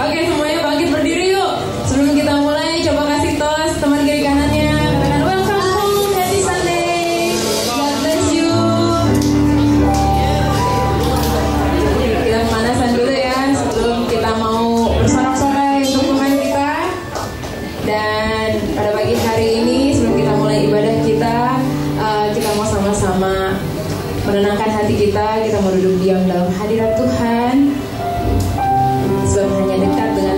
Oke, semuanya bangkit berdiri yuk. Sebelum kita mulai, coba kasih tos teman kiri kanannya. Katakan welcome home, happy Sunday. God bless you. Kita pemanasan dulu ya sebelum kita mau bersorak-sorai untuk Tuhan kita. Dan pada pagi hari ini sebelum kita mulai ibadah kita mau sama-sama menenangkan hati kita. Kita mau duduk diam dalam hadirat Tuhan. Sebab hanya dekat dengan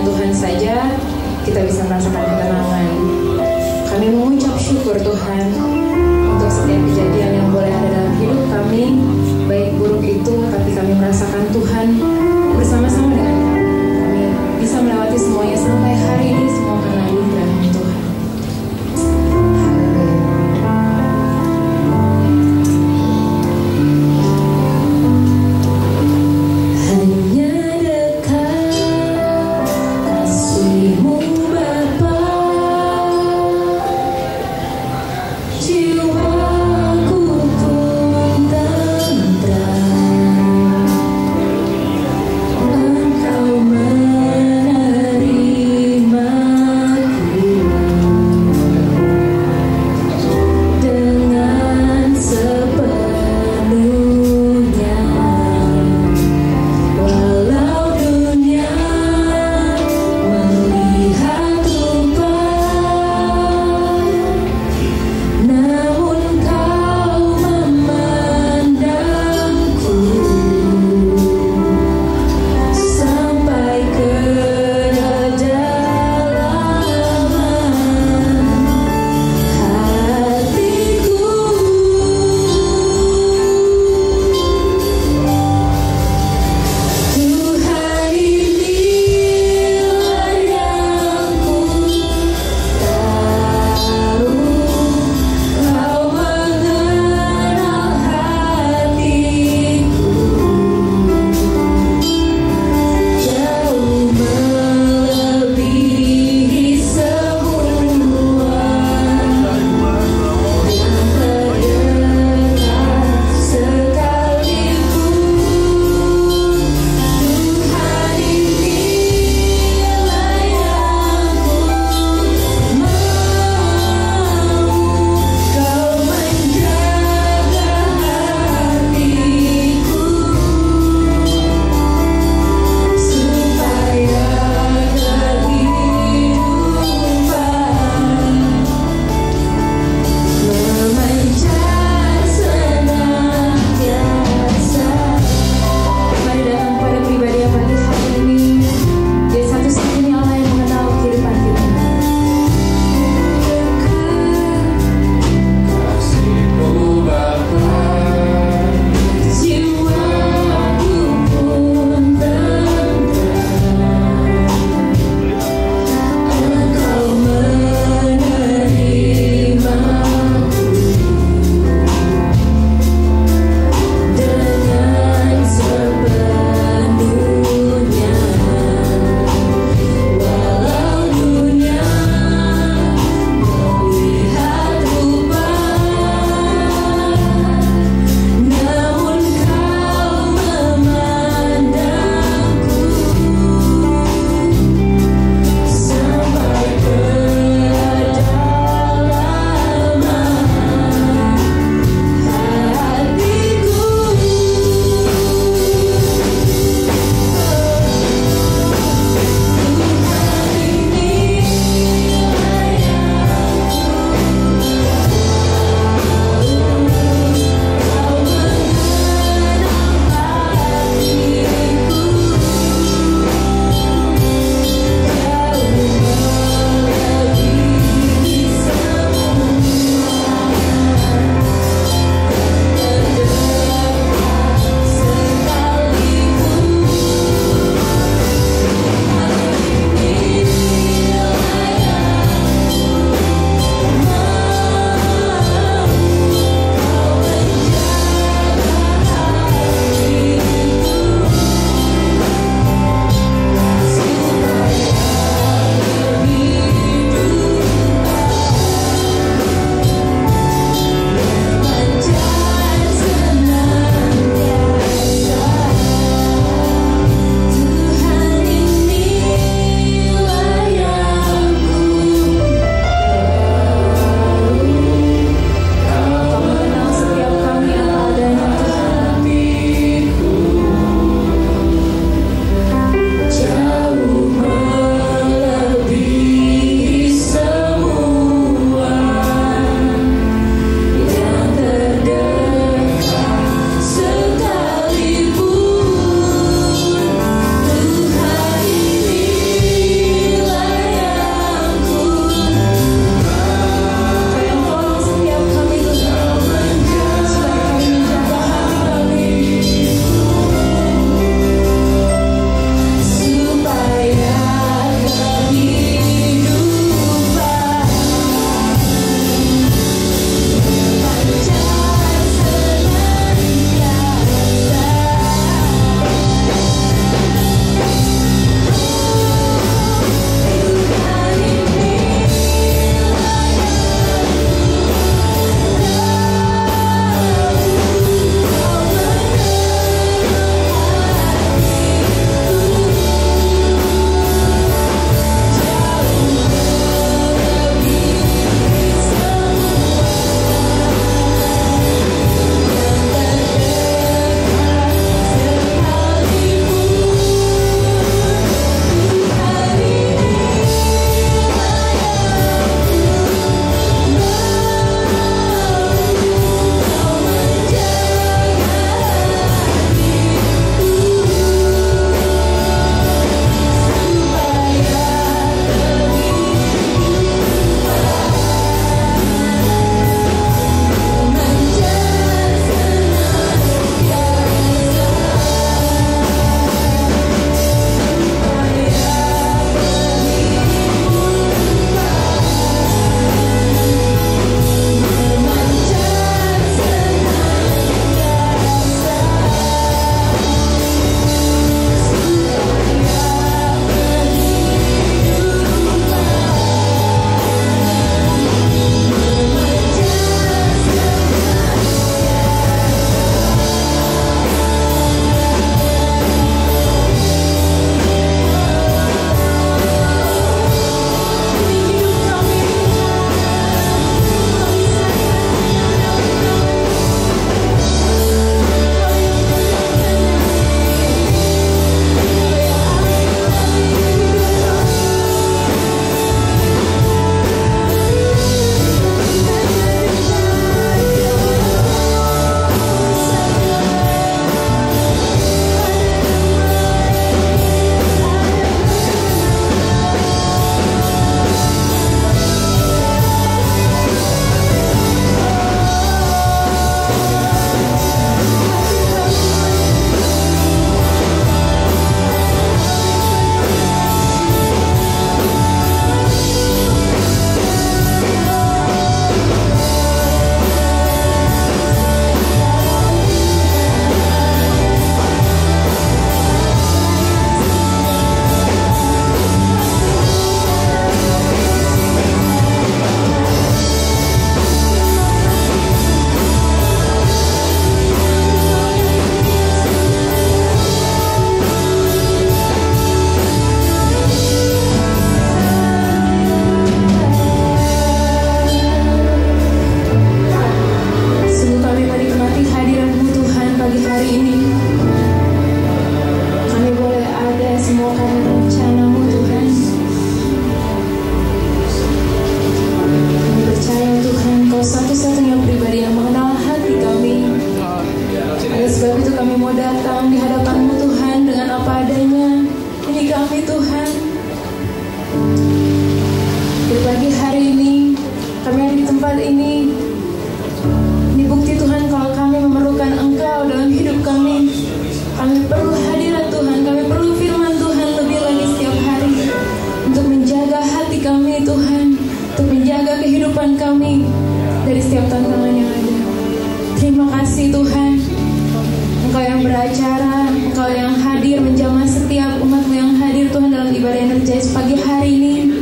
kehidupan kami dari setiap tantangan yang ada. Terima kasih Tuhan, Engkau yang beracara, Engkau yang hadir menjamah setiap umat-Mu yang hadir Tuhan dalam ibadah yang terjadi pagi hari ini.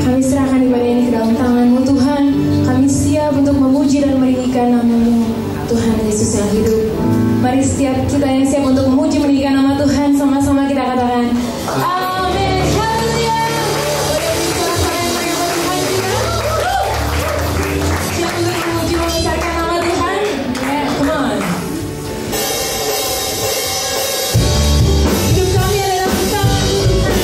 Kami serahkan ibadah ini ke dalam tangan-Mu Tuhan. Kami siap untuk memuji dan meninggikan nama-Mu Tuhan Yesus yang hidup. Mari setiap kita yang siap untuk memuji meninggikan nama Tuhan, sama-sama kita katakan amin. Haleluya. Siap untuk memuji membesarkan nama Tuhan. Come on. Hidup kami adalah tangan Tuhan.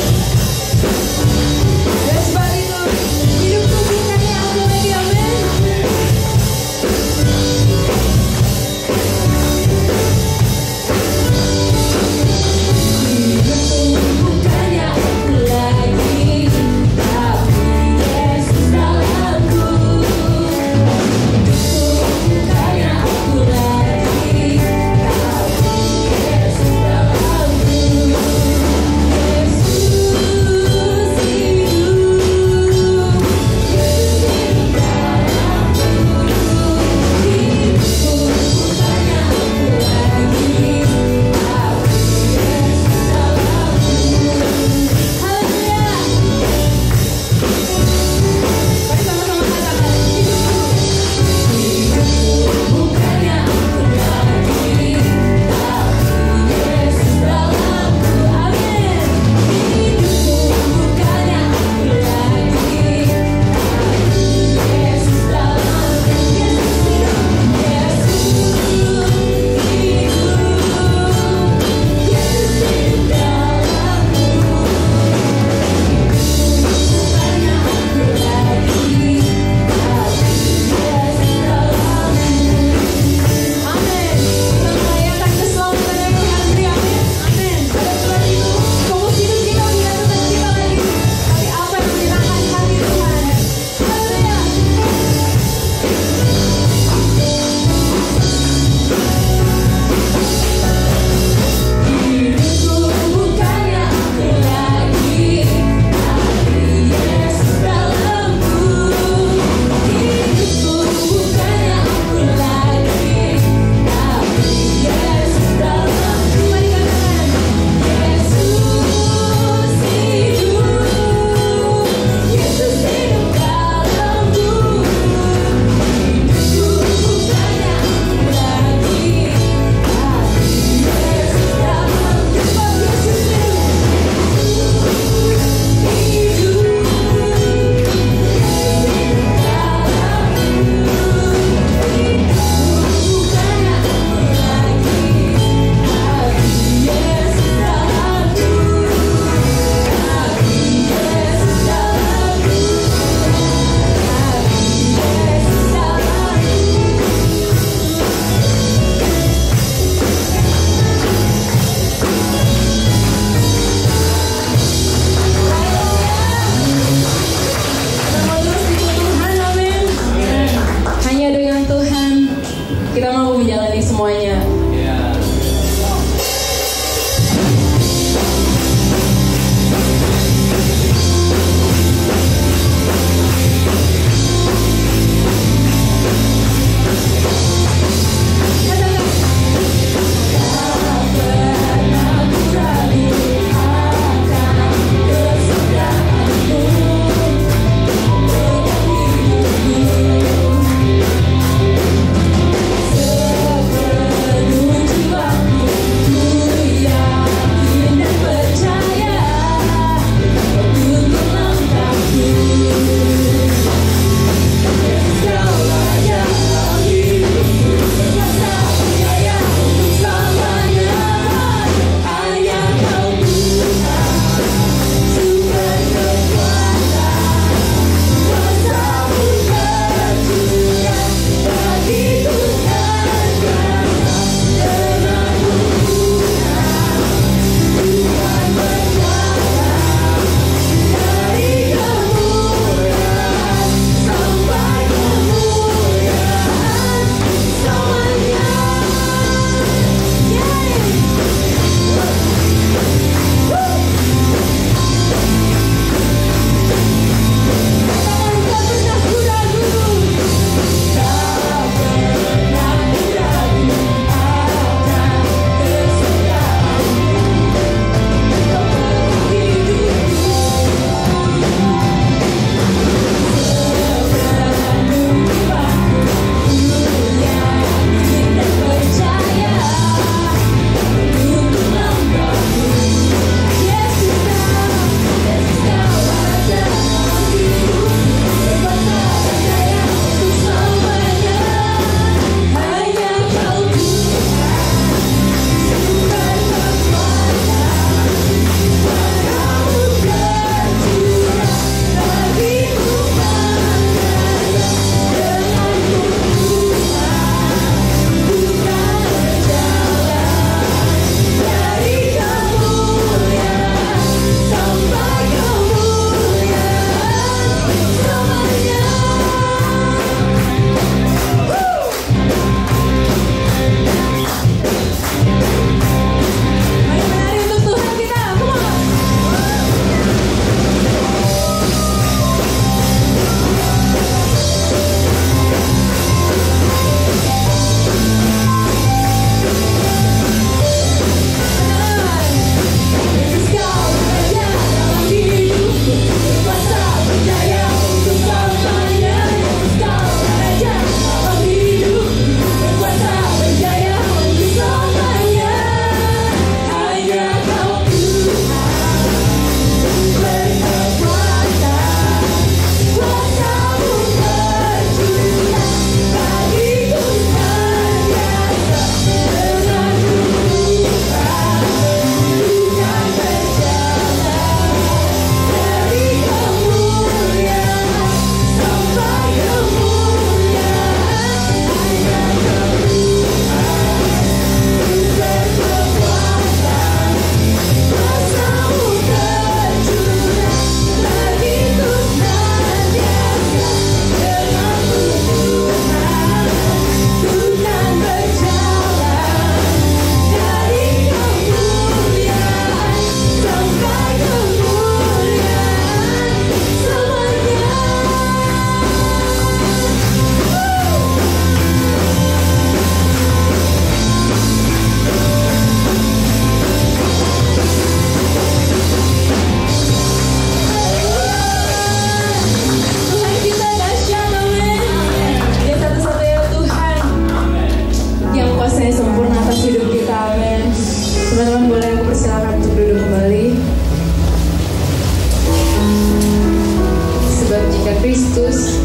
Kristus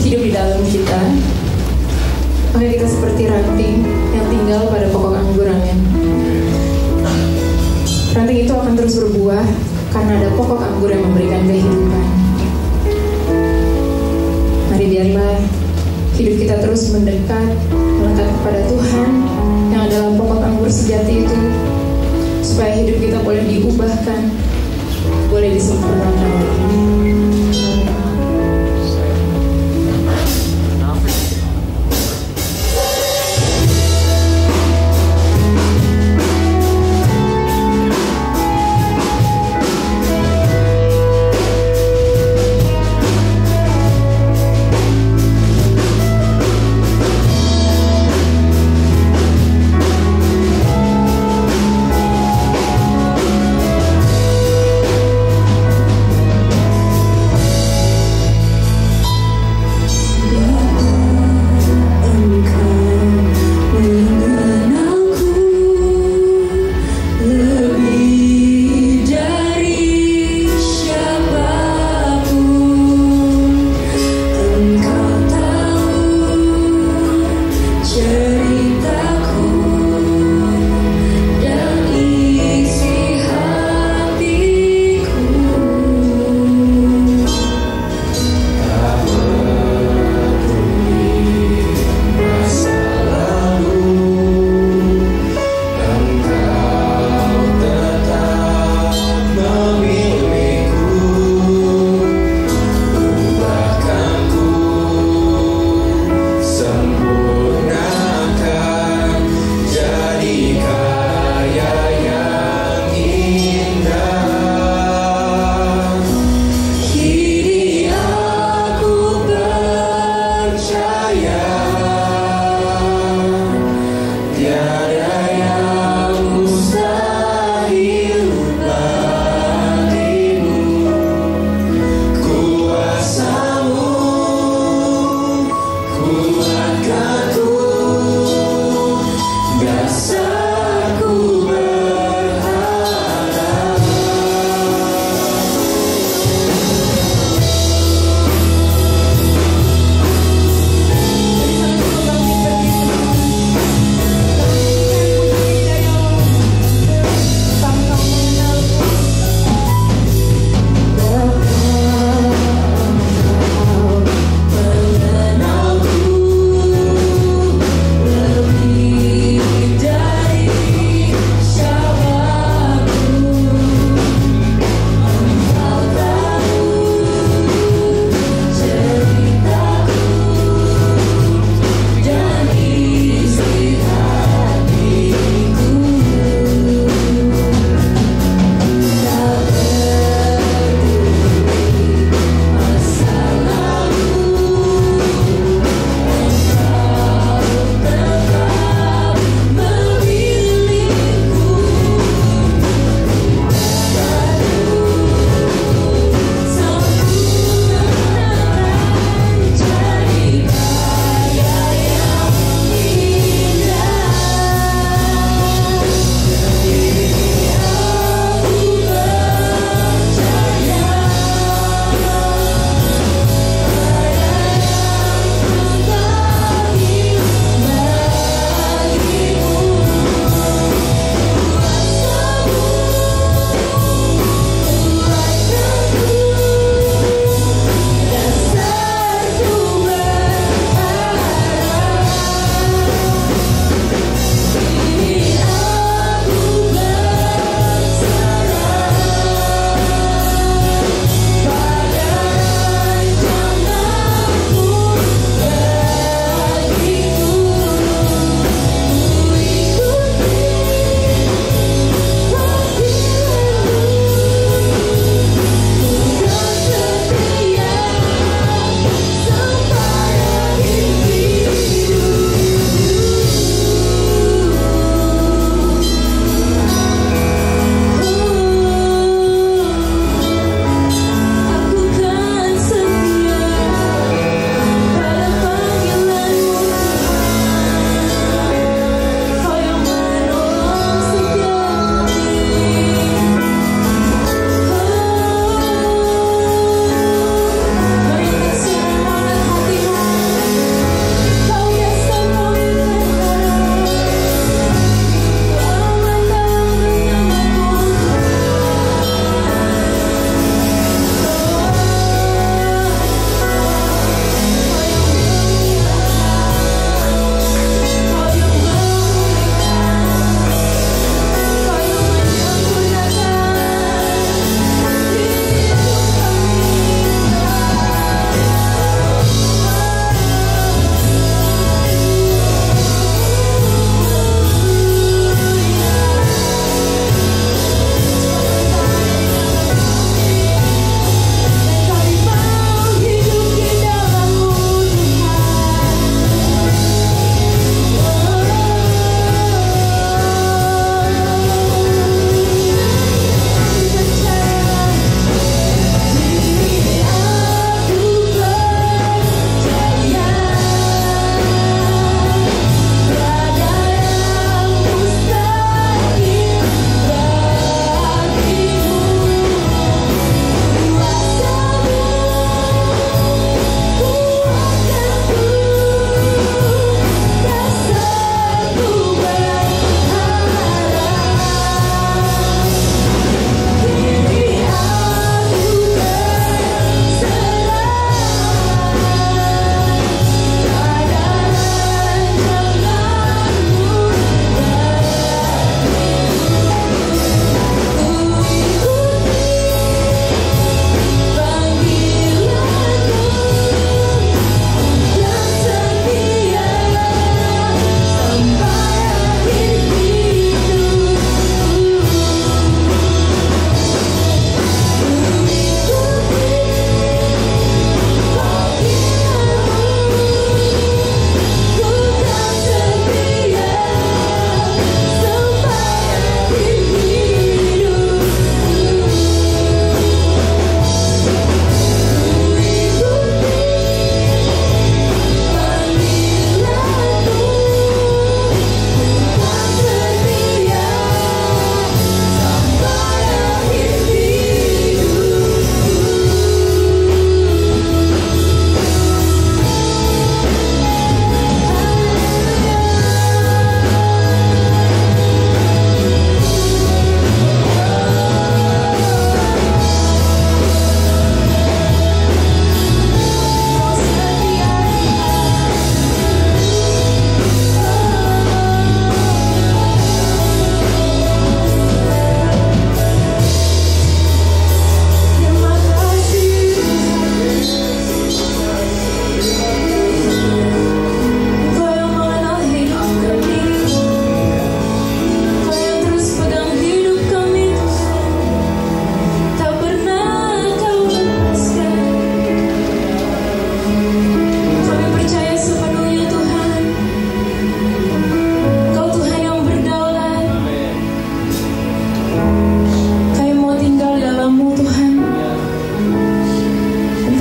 hidup di dalam kita, maka kita seperti ranting yang tinggal pada pokok anggurannya. Ranting itu akan terus berbuah karena ada pokok anggur yang memberikan kehidupan. Mari biarlah hidup kita terus mendekat, melekat kepada Tuhan yang adalah pokok anggur sejati itu, supaya hidup kita boleh diubahkan, boleh disempurnakan oleh Dia.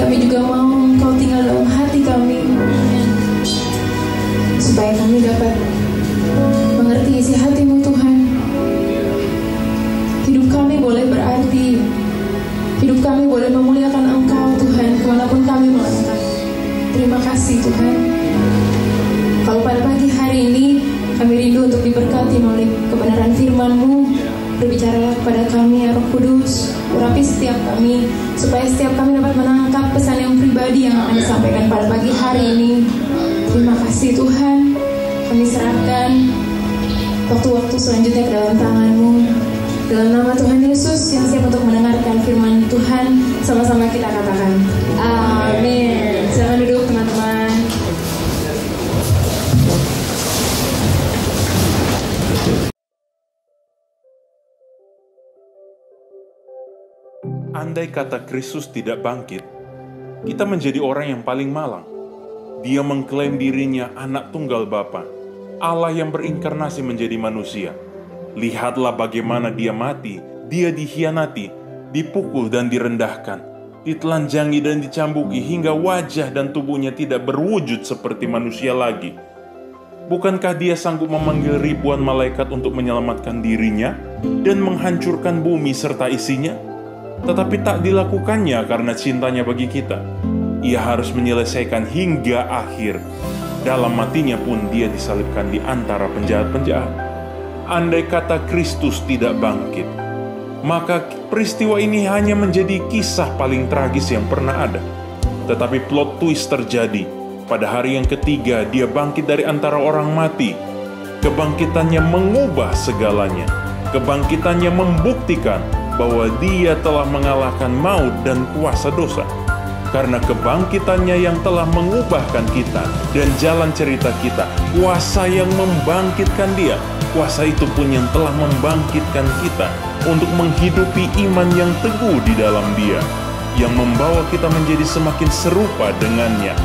kami juga mau Engkau tinggal dalam hati kami, supaya kami dapat mengerti isi hati-Mu Tuhan. Hidup kami boleh berarti, hidup kami boleh memuliakan Engkau Tuhan, kemanapun kami melangkah. Terima kasih Tuhan. Kalau pada pagi hari ini kami rindu untuk diberkati melalui kebenaran firman-Mu, berbicaralah kepada kami ya Roh Kudus, urapi setiap kami, supaya setiap kami dapat menangkap pesan yang pribadi yang akan disampaikan pada pagi hari ini. Terima kasih Tuhan. Kami serahkan waktu-waktu selanjutnya ke dalam tangan-Mu. Dalam nama Tuhan Yesus yang siap untuk mendengarkan firman Tuhan, sama-sama kita katakan amin. Silakan duduk teman-teman. Andai kata Kristus tidak bangkit, kita menjadi orang yang paling malang. Dia mengklaim dirinya anak tunggal Bapa, Allah yang berinkarnasi menjadi manusia. Lihatlah bagaimana dia mati, dia dikhianati, dipukul dan direndahkan, ditelanjangi dan dicambuki hingga wajah dan tubuhnya tidak berwujud seperti manusia lagi. Bukankah dia sanggup memanggil ribuan malaikat untuk menyelamatkan dirinya dan menghancurkan bumi serta isinya? Tetapi tak dilakukannya karena cintanya bagi kita. Ia harus menyelesaikan hingga akhir. Dalam matinya pun dia disalibkan di antara penjahat-penjahat. Andai kata Kristus tidak bangkit, maka peristiwa ini hanya menjadi kisah paling tragis yang pernah ada. Tetapi plot twist terjadi. Pada hari yang ketiga, dia bangkit dari antara orang mati. Kebangkitannya mengubah segalanya. Kebangkitannya membuktikan bahwa dia telah mengalahkan maut dan kuasa dosa. Karena kebangkitannya yang telah mengubahkan kita dan jalan cerita kita, kuasa yang membangkitkan dia, kuasa itu pun yang telah membangkitkan kita untuk menghidupi iman yang teguh di dalam dia, yang membawa kita menjadi semakin serupa dengannya.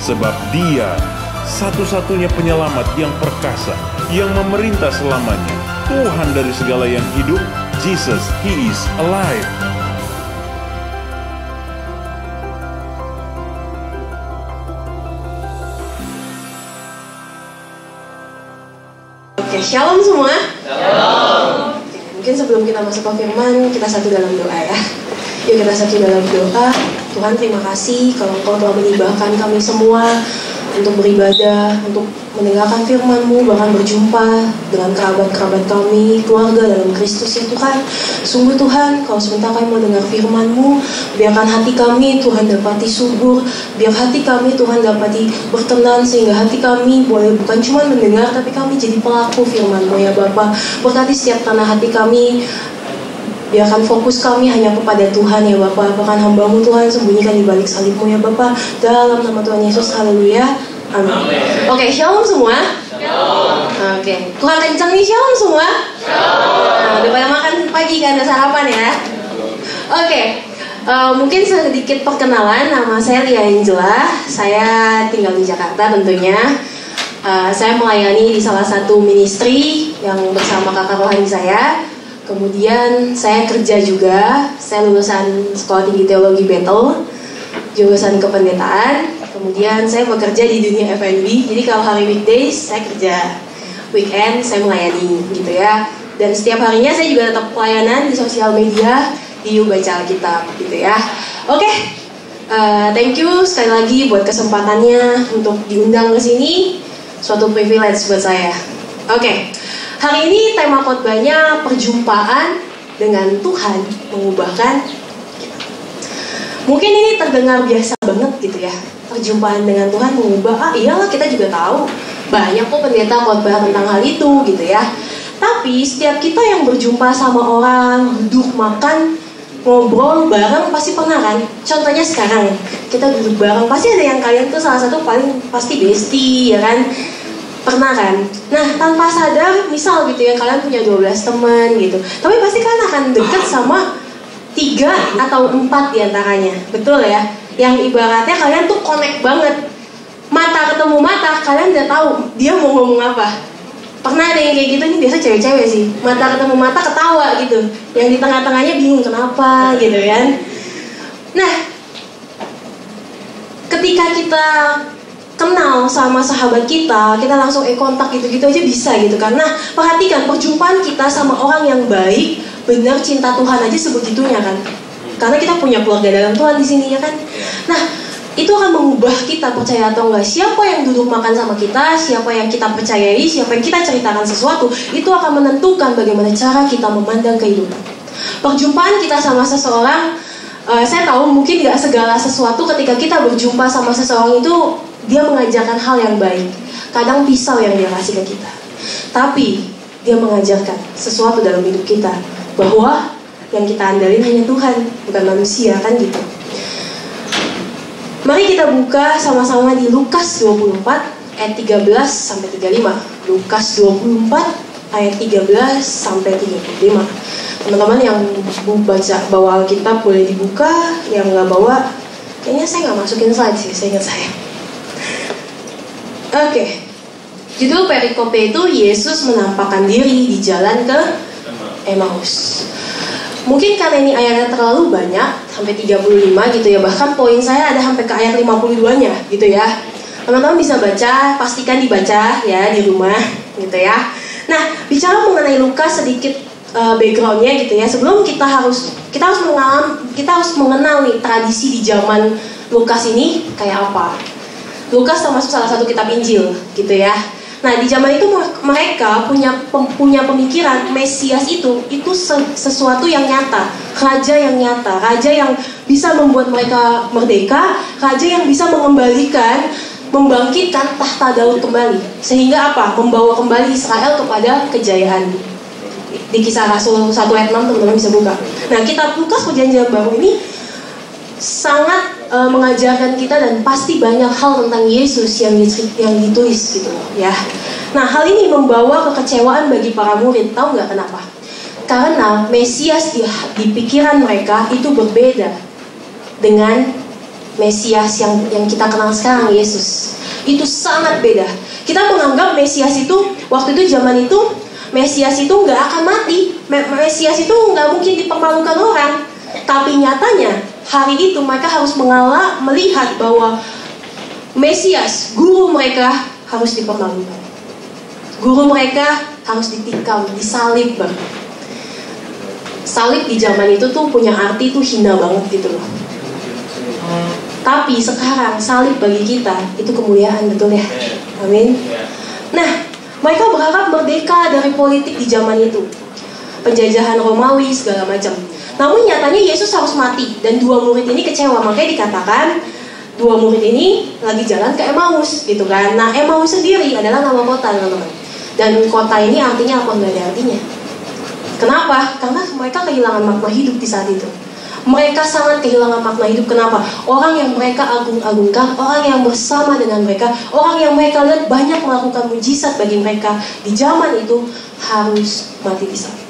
Sebab dia satu-satunya penyelamat yang perkasa, yang memerintah selamanya, Tuhan dari segala yang hidup. Jesus, He is alive. Oke, shalom semua. Shalom. Mungkin sebelum kita masuk ke firman, kita satu dalam doa ya. Yuk kita satu dalam doa. Tuhan, terima kasih kalau Engkau telah menibahkan kami semua untuk beribadah, untuk mendengarkan firman-Mu, bahkan berjumpa dengan kerabat-kerabat kami, keluarga dalam Kristus ya Tuhan. Sungguh Tuhan, kalau sebentar kami mau dengar firman-Mu, biarkan hati kami Tuhan dapati subur, biar hati kami Tuhan dapati berkenan, sehingga hati kami boleh bukan cuma mendengar, tapi kami jadi pelaku firman-Mu ya Bapa. Berkati setiap tanah hati kami, biarkan fokus kami hanya kepada Tuhan ya Bapa. Bahkan hamba-Mu Tuhan sembunyikan di balik salib-Mu ya Bapa. Dalam nama Tuhan Yesus, haleluya, amin. Oke, shalom semua. Shalom. Oke, Tuhan kencang nih, shalom semua. Shalom. Nah, udah pada makan pagi kan, ada sarapan ya. Oke, mungkin sedikit perkenalan. Nama saya Lia Angela. Saya tinggal di Jakarta tentunya. Saya melayani di salah satu ministry yang bersama kakak rohani saya. Kemudian saya kerja juga, saya lulusan Sekolah Tinggi Teologi Bethel, jurusan kependetaan. Kemudian saya bekerja di dunia F&B, jadi kalau hari weekdays saya kerja, weekend saya melayani gitu ya. Dan setiap harinya saya juga tetap pelayanan di sosial media, di Yuk Baca Alkitab gitu ya. Oke, thank you sekali lagi buat kesempatannya untuk diundang ke sini, suatu privilege buat saya. Oke. Hari ini tema khotbahnya perjumpaan dengan Tuhan mengubahkan kita. Mungkin ini terdengar biasa banget gitu ya. Perjumpaan dengan Tuhan mengubah, iyalah kita juga tahu. Banyak kok pendeta khotbah tentang hal itu gitu ya. Tapi setiap kita yang berjumpa sama orang, duduk makan, ngobrol bareng pasti pernah kan. Contohnya sekarang kita duduk bareng, pasti ada yang kalian tuh salah satu paling pasti bestie ya kan. Pernah kan? Nah, tanpa sadar, misal gitu ya, kalian punya 12 teman gitu. Tapi pasti kalian akan deket sama 3 atau 4 diantaranya. Betul ya? Yang ibaratnya kalian tuh connect banget. Mata ketemu mata, kalian udah tahu dia mau ngomong apa. Pernah ada yang kayak gitu nih, biasa cewek-cewek sih. Mata ketemu mata ketawa gitu. Yang di tengah-tengahnya bingung kenapa gitu kan. Nah, ketika kita kenal sama sahabat kita langsung kontak gitu-gitu aja bisa gitu. Karena perhatikan perjumpaan kita sama orang yang baik, benar cinta Tuhan aja sebegitunya kan. Karena kita punya keluarga dalam Tuhan di sini ya kan. Nah, itu akan mengubah kita, percaya atau enggak. Siapa yang duduk makan sama kita, siapa yang kita percayai, siapa yang kita ceritakan sesuatu, itu akan menentukan bagaimana cara kita memandang kehidupan. Perjumpaan kita sama seseorang, saya tahu mungkin gak segala sesuatu ketika kita berjumpa sama seseorang itu dia mengajarkan hal yang baik. Kadang pisau yang dia kasih ke kita, tapi dia mengajarkan sesuatu dalam hidup kita, bahwa yang kita andalin hanya Tuhan, bukan manusia, kan gitu. Mari kita buka sama-sama di Lukas 24 ayat 13 sampai 35. Lukas 24 ayat 13 sampai 35. Teman-teman yang bawa Alkitab boleh dibuka, yang nggak bawa, kayaknya saya nggak masukin slide sih, saya ingat saya. Oke. Judul perikopnya itu Yesus menampakkan diri di jalan ke Emmaus. Mungkin karena ini ayatnya terlalu banyak, sampai 35 gitu ya. Bahkan poin saya ada sampai ke ayat 52-nya gitu ya. Teman-teman bisa baca, pastikan dibaca ya di rumah gitu ya. Nah, bicara mengenai Lukas sedikit backgroundnya gitu ya. Sebelum kita harus mengenal nih tradisi di zaman Lukas ini kayak apa. Lukas termasuk salah satu kitab Injil gitu ya. Nah, di zaman itu mereka punya pemikiran Mesias itu sesuatu yang nyata, raja yang nyata, raja yang bisa membuat mereka merdeka, raja yang bisa membangkitkan tahta Daud kembali, sehingga apa? Membawa kembali Israel kepada kejayaan. Di Kisah Rasul 1 ayat 6 teman-teman bisa buka. Nah, kitab Lukas Perjanjian Baru ini sangat mengajarkan kita dan pasti banyak hal tentang Yesus yang ditulis gitu ya. Nah, hal ini membawa kekecewaan bagi para murid. Tahu nggak kenapa? Karena Mesias di pikiran mereka itu berbeda dengan Mesias yang kita kenal sekarang, Yesus. Itu sangat beda. Kita menganggap Mesias itu waktu itu, zaman itu, Mesias itu nggak akan mati. Mesias itu nggak mungkin dipermalukan orang. Tapi nyatanya hari itu mereka harus melihat bahwa Mesias, guru mereka harus dipermalukan. Guru mereka harus ditikam, disalib bang. Salib di zaman itu tuh punya arti tuh hina banget gitu loh. Tapi sekarang salib bagi kita itu kemuliaan, betul ya? Amin. Nah, mereka berharap merdeka dari politik di zaman itu, penjajahan Romawi segala macam. Namun nyatanya Yesus harus mati dan dua murid ini kecewa. Makanya dikatakan dua murid ini lagi jalan ke Emmaus gitu kan. Nah, Emmaus sendiri adalah nama kota, teman-teman. Dan kota ini artinya apa? Nggak ada artinya. Kenapa? Karena mereka kehilangan makna hidup di saat itu. Mereka sangat kehilangan makna hidup. Kenapa? Orang yang mereka agung-agungkan, orang yang bersama dengan mereka, orang yang mereka lihat banyak melakukan mujizat bagi mereka di zaman itu harus mati di salib.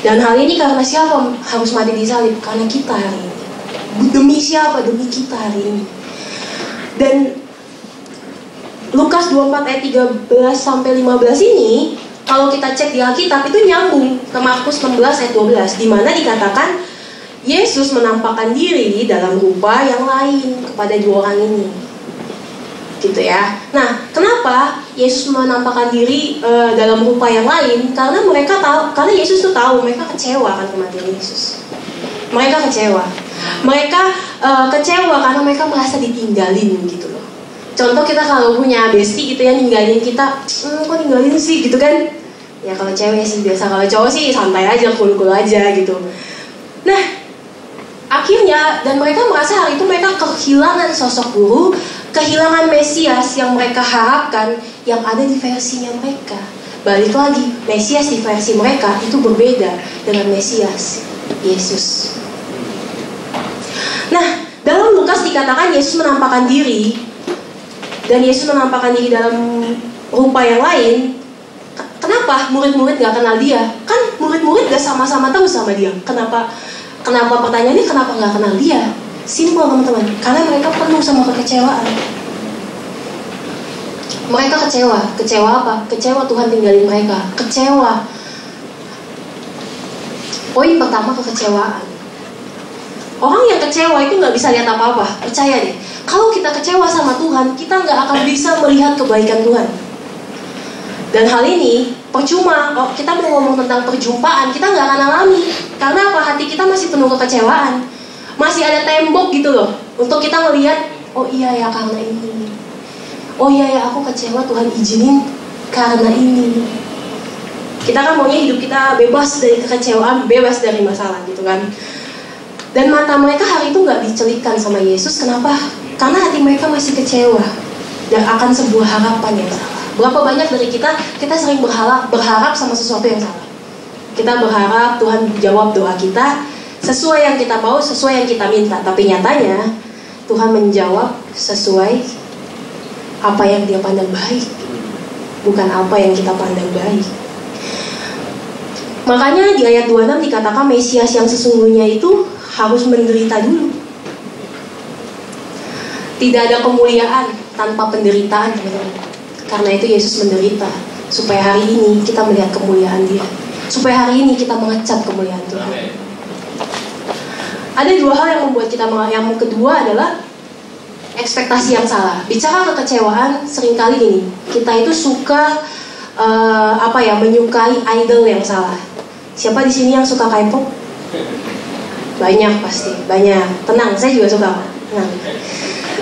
Dan hal ini karena siapa harus mati di salib? Karena kita hari ini. Demi siapa? Demi kita hari ini. Dan Lukas 24 ayat 13 sampai 15 ini, kalau kita cek di Alkitab itu nyambung ke Markus 16 ayat 12, di mana dikatakan Yesus menampakkan diri dalam rupa yang lain kepada dua orang ini. Gitu ya. Nah, kenapa Yesus menampakkan diri dalam rupa yang lain? Karena mereka tahu, karena Yesus tuh tahu mereka kecewa akan kematian Yesus. Mereka kecewa. Mereka kecewa karena mereka merasa ditinggalin gitu loh. Contoh kita kalau punya bestie gitu ya, ninggalin kita, kok ninggalin sih gitu kan? Ya kalau cewek sih biasa, kalau cowok sih santai aja, cool-cool aja gitu. Nah, akhirnya dan mereka merasa hari itu mereka kehilangan sosok guru, kehilangan Mesias yang mereka harapkan yang ada di versinya mereka. Balik lagi, Mesias di versi mereka itu berbeda dengan Mesias Yesus. Nah, dalam Lukas dikatakan Yesus menampakkan diri, dan Yesus menampakkan diri dalam rupa yang lain. Kenapa murid-murid gak kenal dia? Kan murid-murid gak sama-sama tahu sama dia. Kenapa pertanyaannya kenapa gak kenal dia? Simpel teman-teman, karena mereka penuh sama kekecewaan. Mereka kecewa apa? Kecewa Tuhan tinggalin mereka, kecewa. Poin pertama, kekecewaan. Orang yang kecewa itu nggak bisa lihat apa-apa. Percaya deh, kalau kita kecewa sama Tuhan, kita nggak akan bisa melihat kebaikan Tuhan. Dan hal ini percuma. Kita mau ngomong tentang perjumpaan, kita nggak akan alami. Karena apa? Hati kita masih penuh kekecewaan. Masih ada tembok gitu loh, untuk kita melihat, oh iya ya karena ini. Oh iya ya aku kecewa, Tuhan izinin karena ini. Kita kan maunya hidup kita bebas dari kekecewaan, bebas dari masalah gitu kan. Dan mata mereka hari itu nggak dicelikkan sama Yesus. Kenapa? Karena hati mereka masih kecewa dan akan sebuah harapan yang salah. Berapa banyak dari kita sering berharap sama sesuatu yang salah. Kita berharap Tuhan jawab doa kita sesuai yang kita mau, sesuai yang kita minta. Tapi nyatanya Tuhan menjawab sesuai apa yang Dia pandang baik, bukan apa yang kita pandang baik. Makanya di ayat 26 dikatakan Mesias yang sesungguhnya itu harus menderita dulu. Tidak ada kemuliaan tanpa penderitaan, teman-teman. Karena itu Yesus menderita, supaya hari ini kita melihat kemuliaan Dia, supaya hari ini kita mengecap kemuliaan Tuhan. Ada dua hal yang membuat kita yang kedua adalah ekspektasi yang salah. Bicara kekecewaan, seringkali gini, kita itu suka menyukai idol yang salah. Siapa di sini yang suka K-pop? Banyak pasti, banyak. Tenang, saya juga suka. Tenang.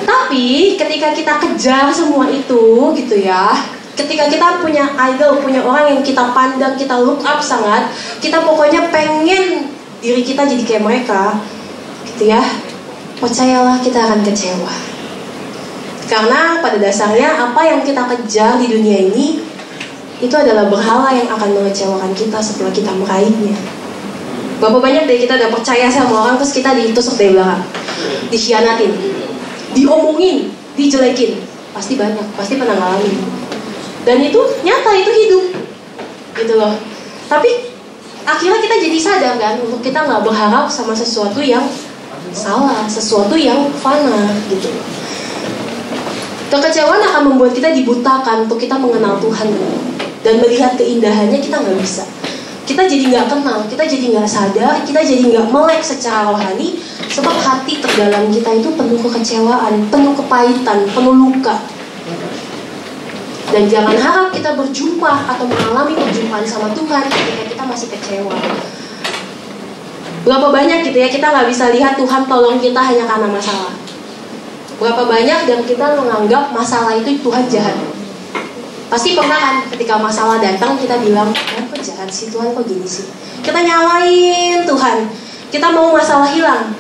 Tapi ketika kita kejar semua itu, gitu ya, ketika kita punya idol, punya orang yang kita pandang, kita look up sangat, kita pokoknya pengen diri kita jadi kayak mereka, gitu ya, percayalah kita akan kecewa. Karena pada dasarnya apa yang kita kejar di dunia ini itu adalah berhala yang akan mengecewakan kita setelah kita meraihnya. Berapa banyak dari kita udah percaya sama orang terus kita ditusuk dari belakang, dikhianatin, diomongin, dijelekin. Pasti banyak, pasti pernah ngalamin. Dan itu nyata, itu hidup, gitu loh. Tapi akhirnya kita jadi sadar kan, untuk kita nggak berharap sama sesuatu yang salah, sesuatu yang fana, gitu. Kekecewaan akan membuat kita dibutakan untuk kita mengenal Tuhan dan melihat keindahannya. Kita nggak bisa. Kita jadi nggak kenal, kita jadi nggak sadar, kita jadi nggak melek secara rohani, sebab hati terdalam kita itu penuh kekecewaan, penuh kepahitan, penuh luka. Dan jangan harap kita berjumpa atau mengalami perjumpaan sama Tuhan ketika kita masih kecewa. Berapa banyak gitu ya, kita nggak bisa lihat Tuhan tolong kita hanya karena masalah. Berapa banyak dan kita menganggap masalah itu Tuhan jahat. Pasti pernah kan ketika masalah datang kita bilang, kok jahat sih Tuhan, kok gini sih. Kita nyalain Tuhan, kita mau masalah hilang.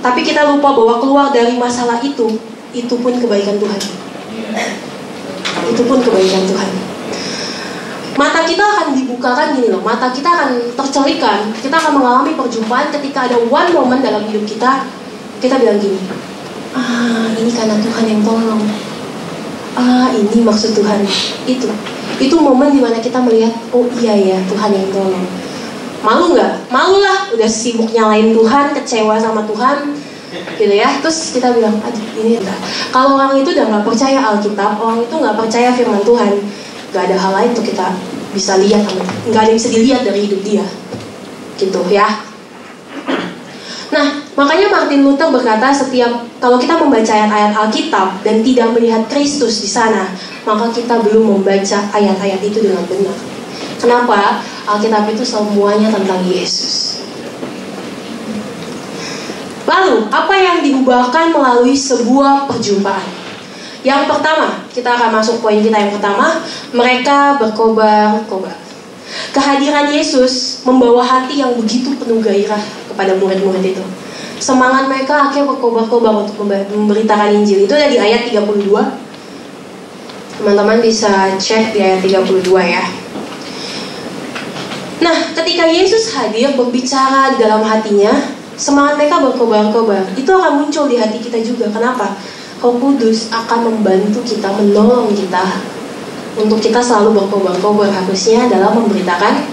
Tapi kita lupa bahwa keluar dari masalah itu pun kebaikan Tuhan. Itu pun kebaikan Tuhan. Mata kita akan dibukakan gini loh, mata kita akan tercelikan. Kita akan mengalami perjumpaan ketika ada one moment dalam hidup kita, kita bilang gini, ini karena Tuhan yang tolong. Ini maksud Tuhan. Itu momen dimana kita melihat, oh iya ya Tuhan yang tolong. Malu nggak? Malu lah, udah sibuk nyalain Tuhan, kecewa sama Tuhan, gitu ya. Terus kita bilang, aduh ini enggak. Kalau orang itu udah nggak percaya Alkitab, orang itu nggak percaya firman Tuhan, nggak ada hal lain untuk kita bisa lihat, nggak ada yang bisa dilihat dari hidup dia, gitu ya. Nah, makanya Martin Luther berkata, kalau kita membaca ayat-ayat Alkitab dan tidak melihat Kristus di sana, maka kita belum membaca ayat-ayat itu dengan benar. Kenapa? Alkitab itu semuanya tentang Yesus. Lalu, apa yang diubahkan melalui sebuah perjumpaan? Yang pertama, kita akan masuk poin kita yang pertama, mereka berkobar-kobar. Kehadiran Yesus membawa hati yang begitu penuh gairah kepada murid-murid itu. Semangat mereka akhirnya berkobar-kobar untuk memberitakan Injil. Itu ada di ayat 32. Teman-teman bisa cek di ayat 32 ya. Nah, ketika Yesus hadir berbicara di dalam hatinya, semangat mereka berkobar-kobar. Itu akan muncul di hati kita juga. Kenapa? Roh Kudus akan membantu kita, menolong kita untuk kita selalu berkobar-kobar harusnya dalam memberitakan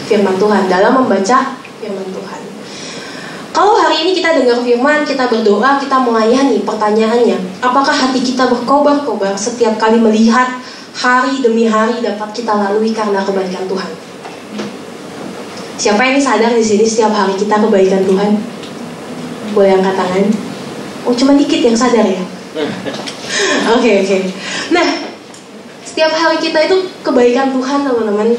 firman Tuhan, dalam membaca firman Tuhan. Kalau hari ini kita dengar firman, kita berdoa, kita melayani, pertanyaannya, apakah hati kita berkobar-kobar setiap kali melihat hari demi hari dapat kita lalui karena kebaikan Tuhan? Siapa yang sadar di sini setiap hari kita kebaikan Tuhan? Boleh angkat tangan? Oh, cuma dikit yang sadar ya? Oke. Nah, setiap hari kita itu kebaikan Tuhan, teman-teman.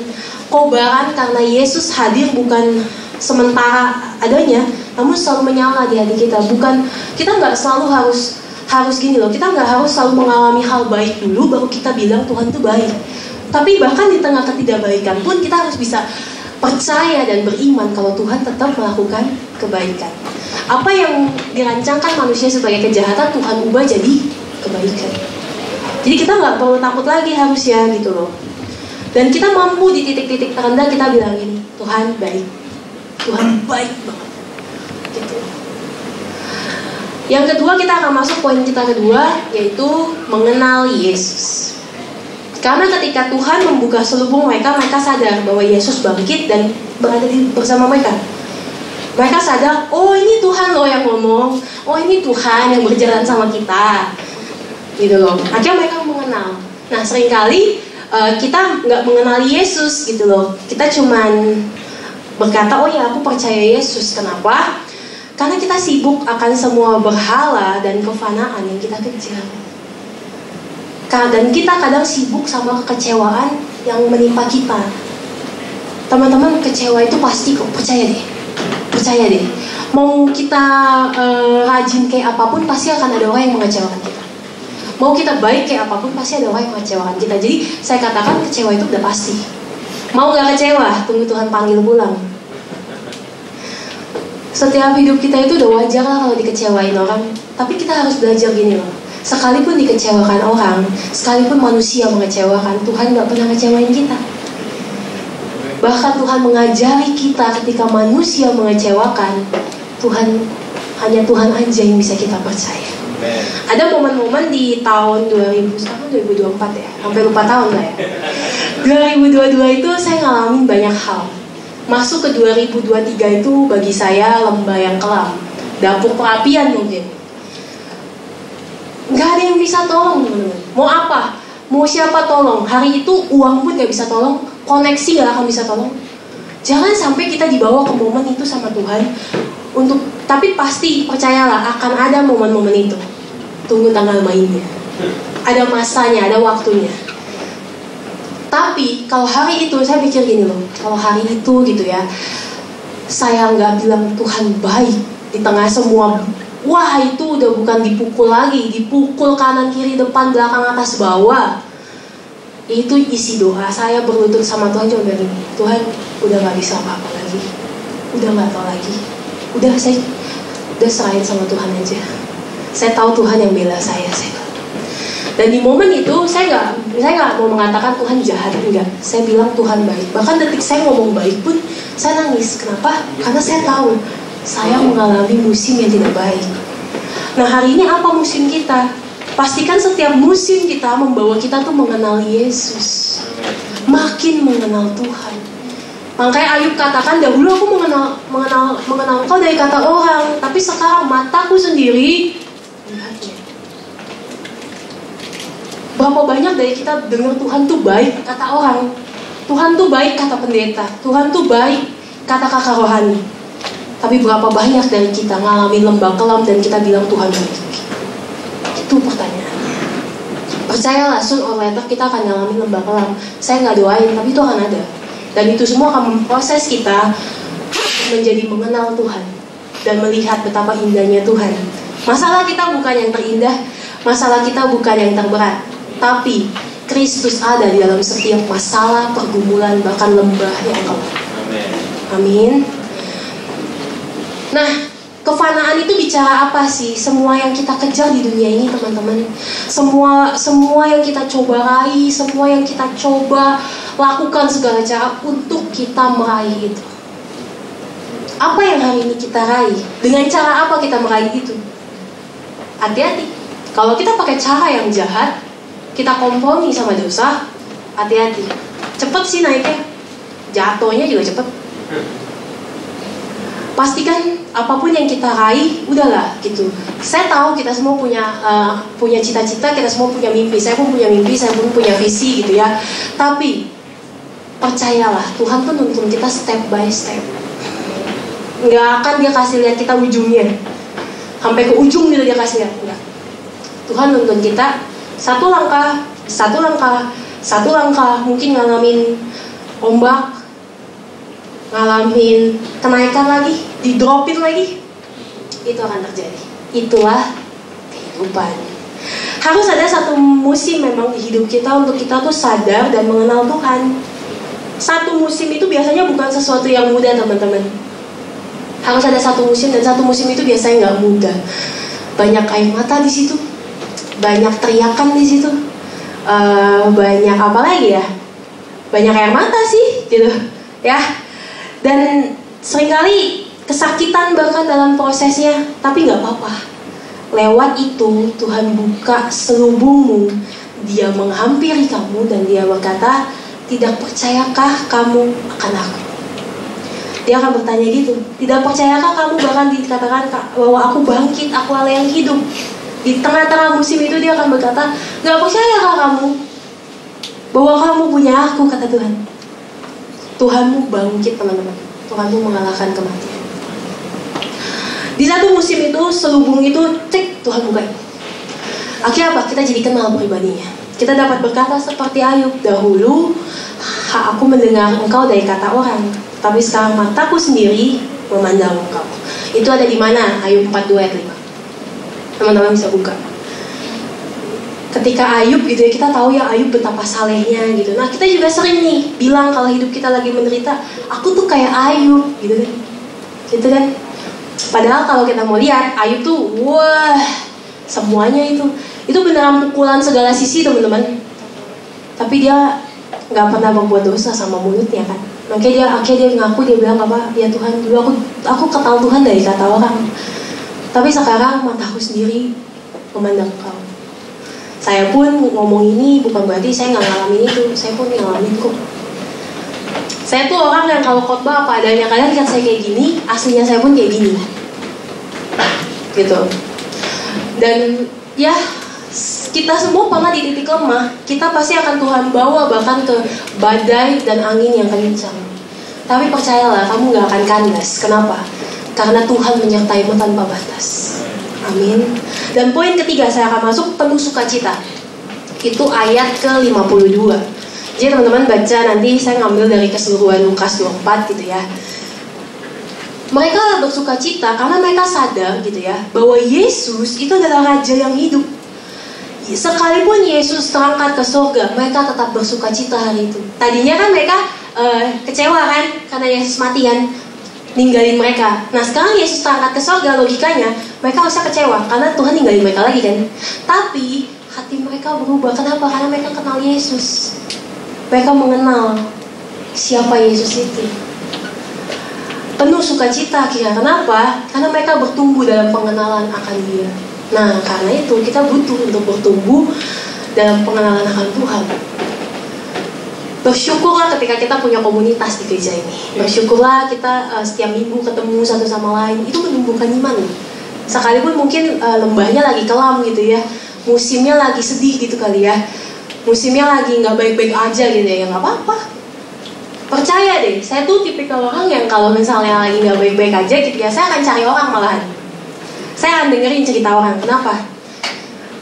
Kobaran karena Yesus hadir bukan sementara adanya, namun selalu menyala di hati kita. Bukan, kita nggak selalu harus gini loh. Kita nggak harus selalu mengalami hal baik dulu baru kita bilang Tuhan itu baik. Tapi bahkan di tengah ketidakbaikan pun kita harus bisa percaya dan beriman kalau Tuhan tetap melakukan kebaikan. Apa yang dirancangkan manusia sebagai kejahatan, Tuhan ubah jadi kebaikan. Jadi kita nggak perlu takut lagi harusnya gitu loh. Dan kita mampu di titik-titik terendah kita bilang ini, Tuhan baik, Tuhan baik banget. Gitu. Yang kedua, kita akan masuk poin kita kedua, yaitu mengenal Yesus. Karena ketika Tuhan membuka selubung mereka sadar bahwa Yesus bangkit dan berada bersama mereka. Mereka sadar, oh ini Tuhan loh yang ngomong, oh ini Tuhan yang berjalan sama kita, gitu loh. Akhirnya mereka mengenal. Nah, seringkali kita nggak mengenali Yesus gitu loh. Kita cuman berkata, oh ya aku percaya Yesus. Kenapa? Karena kita sibuk akan semua berhala dan kefanaan yang kita kejar. Dan kita kadang sibuk sama kekecewaan yang menimpa kita. Teman-teman, kecewa itu pasti kok, percaya deh. Mau kita rajin kayak apapun, pasti akan ada orang yang mengecewakan kita. Mau kita baik kayak apapun, pasti ada orang yang mengecewakan kita. Jadi saya katakan kecewa itu udah pasti. Mau gak kecewa, tunggu Tuhan panggil pulang. Setiap hidup kita itu udah wajar lah kalau dikecewain orang. Tapi kita harus belajar gini loh. Sekalipun dikecewakan orang, sekalipun manusia mengecewakan, Tuhan gak pernah ngecewain kita. Bahkan Tuhan mengajari kita ketika manusia mengecewakan, hanya Tuhan aja yang bisa kita percaya. Ada momen-momen di tahun 2024 ya, hampir lupa tahun lah ya. 2022 itu saya ngalamin banyak hal. Masuk ke 2023 itu bagi saya lembah yang kelam, dapur perapian mungkin. Nggak ada yang bisa tolong, teman-teman. Mau apa? Mau siapa tolong? Hari itu uang pun nggak bisa tolong, koneksi nggak akan bisa tolong. Jangan sampai kita dibawa ke momen itu sama Tuhan tapi pasti percayalah akan ada momen-momen itu. Tunggu tanggal mainnya. Ada masanya, ada waktunya. Tapi kalau hari itu saya pikir gini loh, kalau hari itu gitu ya, saya nggak bilang Tuhan baik di tengah semua. Wah, itu udah bukan dipukul lagi, dipukul kanan kiri depan belakang atas bawah. Itu isi doa saya berlutut sama Tuhan cuma bilang, Tuhan udah gak bisa apa-apa lagi, udah gak tahu lagi, saya udah serahin sama Tuhan aja. Saya tahu Tuhan yang bela saya. Dan di momen itu saya nggak mau mengatakan Tuhan jahat, enggak. Saya bilang Tuhan baik. Bahkan detik saya ngomong baik pun saya nangis. Kenapa? Karena saya tahu saya mengalami musim yang tidak baik. Nah, hari ini apa musim kita? Pastikan setiap musim kita membawa kita tuh mengenal Yesus, makin mengenal Tuhan. Makanya Ayub katakan, dahulu aku mengenal Engkau dari kata orang, tapi sekarang mataku sendiri melihatnya. Berapa banyak dari kita dengar Tuhan tuh baik kata orang, Tuhan tuh baik kata pendeta, Tuhan tuh baik kata kakak rohani. Tapi berapa banyak dari kita ngalamin lembah kelam dan kita bilang Tuhan baik? Itu pertanyaannya. Percayalah, sooner or later kita akan ngalamin lembah kelam. Saya nggak doain, tapi itu akan ada. Dan itu semua akan memproses kita menjadi mengenal Tuhan dan melihat betapa indahnya Tuhan. Masalah kita bukan yang terindah, masalah kita bukan yang terberat, tapi Kristus ada di dalam setiap masalah, pergumulan, bahkan lembah yang kelam. Amin. Nah, kefanaan itu bicara apa sih? Semua yang kita kejar di dunia ini, teman-teman. Semua yang kita coba raih, semua yang kita coba lakukan segala cara untuk kita meraih itu. Apa yang hari ini kita raih? Dengan cara apa kita meraih itu? Hati-hati. Kalau kita pakai cara yang jahat, kita kompromi sama dosa, hati-hati. Cepet sih naiknya, jatuhnya juga cepet. Pastikan apapun yang kita raih, udahlah gitu. Saya tahu kita semua punya cita-cita, kita semua punya mimpi. Saya pun punya mimpi, saya pun punya visi gitu ya. Tapi percayalah, Tuhan tuh nuntun kita step by step. Nggak akan dia kasih lihat kita ujungnya. sampai ke ujung gitu dia kasih lihat. Enggak. Tuhan nuntun kita satu langkah, mungkin ngalamin ombak, ngalamin kenaikan lagi, didropin lagi, itu akan terjadi. Itulah kehidupan. Harus ada satu musim memang di hidup kita untuk kita tuh sadar dan mengenal Tuhan. Satu musim itu biasanya bukan sesuatu yang mudah, teman-teman. Harus ada satu musim, dan satu musim itu biasanya nggak mudah. Banyak air mata di situ, banyak teriakan di situ, banyak apa lagi ya? Banyak air mata sih, gitu, ya. Dan seringkali kesakitan bahkan dalam prosesnya, tapi nggak apa-apa. Lewat itu Tuhan buka selubungmu, Dia menghampiri kamu dan Dia berkata, tidak percayakah kamu akan aku? Dia akan bertanya gitu, tidak percayakah kamu, bahkan dikatakan bahwa aku bangkit, aku Allah yang hidup. Di tengah-tengah musim itu Dia akan berkata, gak percayakah kamu bahwa kamu punya aku, kata Tuhan. Tuhanmu bangkit, teman-teman. Tuhanmu mengalahkan kematian. Di satu musim itu, selubung itu, cek, Tuhan bukain. Akhirnya apa? Kita jadi kenal pribadinya. Kita dapat berkata seperti Ayub, dahulu aku mendengar engkau dari kata orang, tapi sekarang mataku sendiri memandang engkau. Itu ada di mana? Ayub 42 ayat 5. Teman-teman bisa buka. Ketika Ayub gitu ya, kita tahu ya Ayub betapa salehnya gitu. Nah kita juga sering nih bilang kalau hidup kita lagi menderita, aku tuh kayak Ayub gitu kan. Gitu kan. Padahal kalau kita mau lihat, Ayub tuh wah, semuanya itu beneran pukulan segala sisi, teman-teman. Tapi dia nggak pernah berbuat dosa sama mulutnya kan. Makanya dia ngaku, dia bilang apa? Ya Tuhan, dulu aku kenal Tuhan dari kata orang. Tapi sekarang mataku sendiri memandang Engkau. Saya pun ngomong ini bukan berarti saya nggak ngalamin itu. Saya pun ngalamin kok. Saya tuh orang yang kalau khotbah apa adanya, kalian lihat saya kayak gini, aslinya saya pun kayak gini, gitu. Dan ya kita semua pernah di titik lemah. Kita pasti akan Tuhan bawa bahkan ke badai dan angin yang kencang. Tapi percayalah, kamu gak akan kandas. Kenapa? Karena Tuhan menyertaimu tanpa batas. Amin. Dan poin ketiga saya akan masuk, penuh sukacita. Itu ayat ke-52. Jadi teman-teman baca, nanti saya ngambil dari keseluruhan Lukas 24 gitu ya. Mereka bersukacita karena mereka sadar gitu ya, bahwa Yesus itu adalah Raja yang hidup. Sekalipun Yesus terangkat ke surga, mereka tetap bersukacita hari itu. Tadinya kan mereka kecewa kan, karena Yesus mati kan, ninggalin mereka. Nah sekarang Yesus terangkat ke surga, logikanya mereka harusnya kecewa karena Tuhan ninggalin mereka lagi kan. Tapi hati mereka berubah. Kenapa? Karena mereka kenal Yesus. Mereka mengenal siapa Yesus itu. Penuh sukacita akhirnya. Kenapa? Karena mereka bertumbuh dalam pengenalan akan Dia. Nah karena itu kita butuh untuk bertumbuh dalam pengenalan akan Tuhan. Bersyukurlah ketika kita punya komunitas di gereja ini. Bersyukurlah kita setiap minggu ketemu satu sama lain. Itu menumbuhkan iman. Sekalipun mungkin lembahnya lagi kelam gitu ya, musimnya lagi sedih gitu kali ya, musimnya lagi gak baik-baik aja gitu ya gak apa-apa. Percaya deh, saya tuh tipikal orang yang kalau misalnya lagi gak baik-baik aja gitu ya, saya akan cari orang malahan. Saya akan dengerin cerita orang. Kenapa?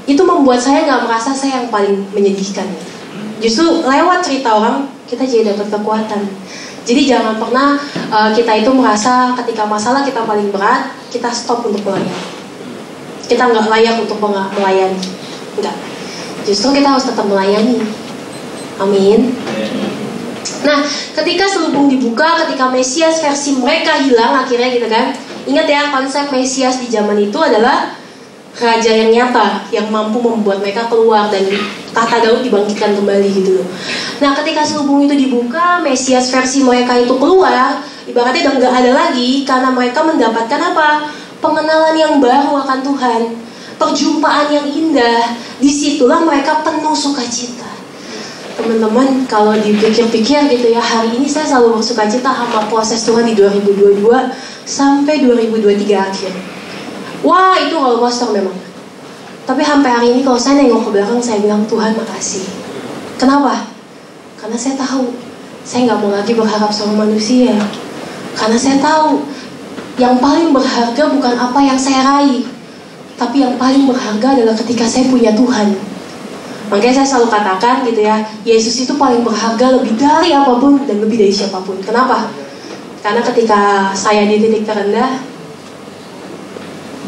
Itu membuat saya gak merasa saya yang paling menyedihkan. Justru lewat cerita orang, kita jadi dapat kekuatan. Jadi jangan pernah kita itu merasa ketika masalah kita paling berat, kita stop untuk melayani. Kita gak layak untuk melayani. Enggak. Justru kita harus tetap melayani. Amin. Nah, ketika selubung dibuka, ketika Mesias versi mereka hilang akhirnya gitu kan. Ingat ya, konsep Mesias di zaman itu adalah raja yang nyata, yang mampu membuat mereka keluar dan tahta Daud dibangkitkan kembali gitu loh. Nah, ketika selubung itu dibuka, Mesias versi mereka itu keluar, ibaratnya udah nggak ada lagi karena mereka mendapatkan apa? Pengenalan yang baru akan Tuhan, perjumpaan yang indah. Disitulah mereka penuh sukacita. Teman-teman, kalau dipikir-pikir gitu ya, hari ini saya selalu bersukacita sama proses Tuhan di 2022 sampai 2023 akhir. Wah, itu roller-coaster memang. Tapi sampai hari ini kalau saya nengok ke belakang, saya bilang, Tuhan makasih. Kenapa? Karena saya tahu saya nggak mau lagi berharap sama manusia. Karena saya tahu yang paling berharga bukan apa yang saya raih, tapi yang paling berharga adalah ketika saya punya Tuhan. Makanya saya selalu katakan gitu ya, Yesus itu paling berharga lebih dari apapun dan lebih dari siapapun. Kenapa? Karena ketika saya di titik terendah,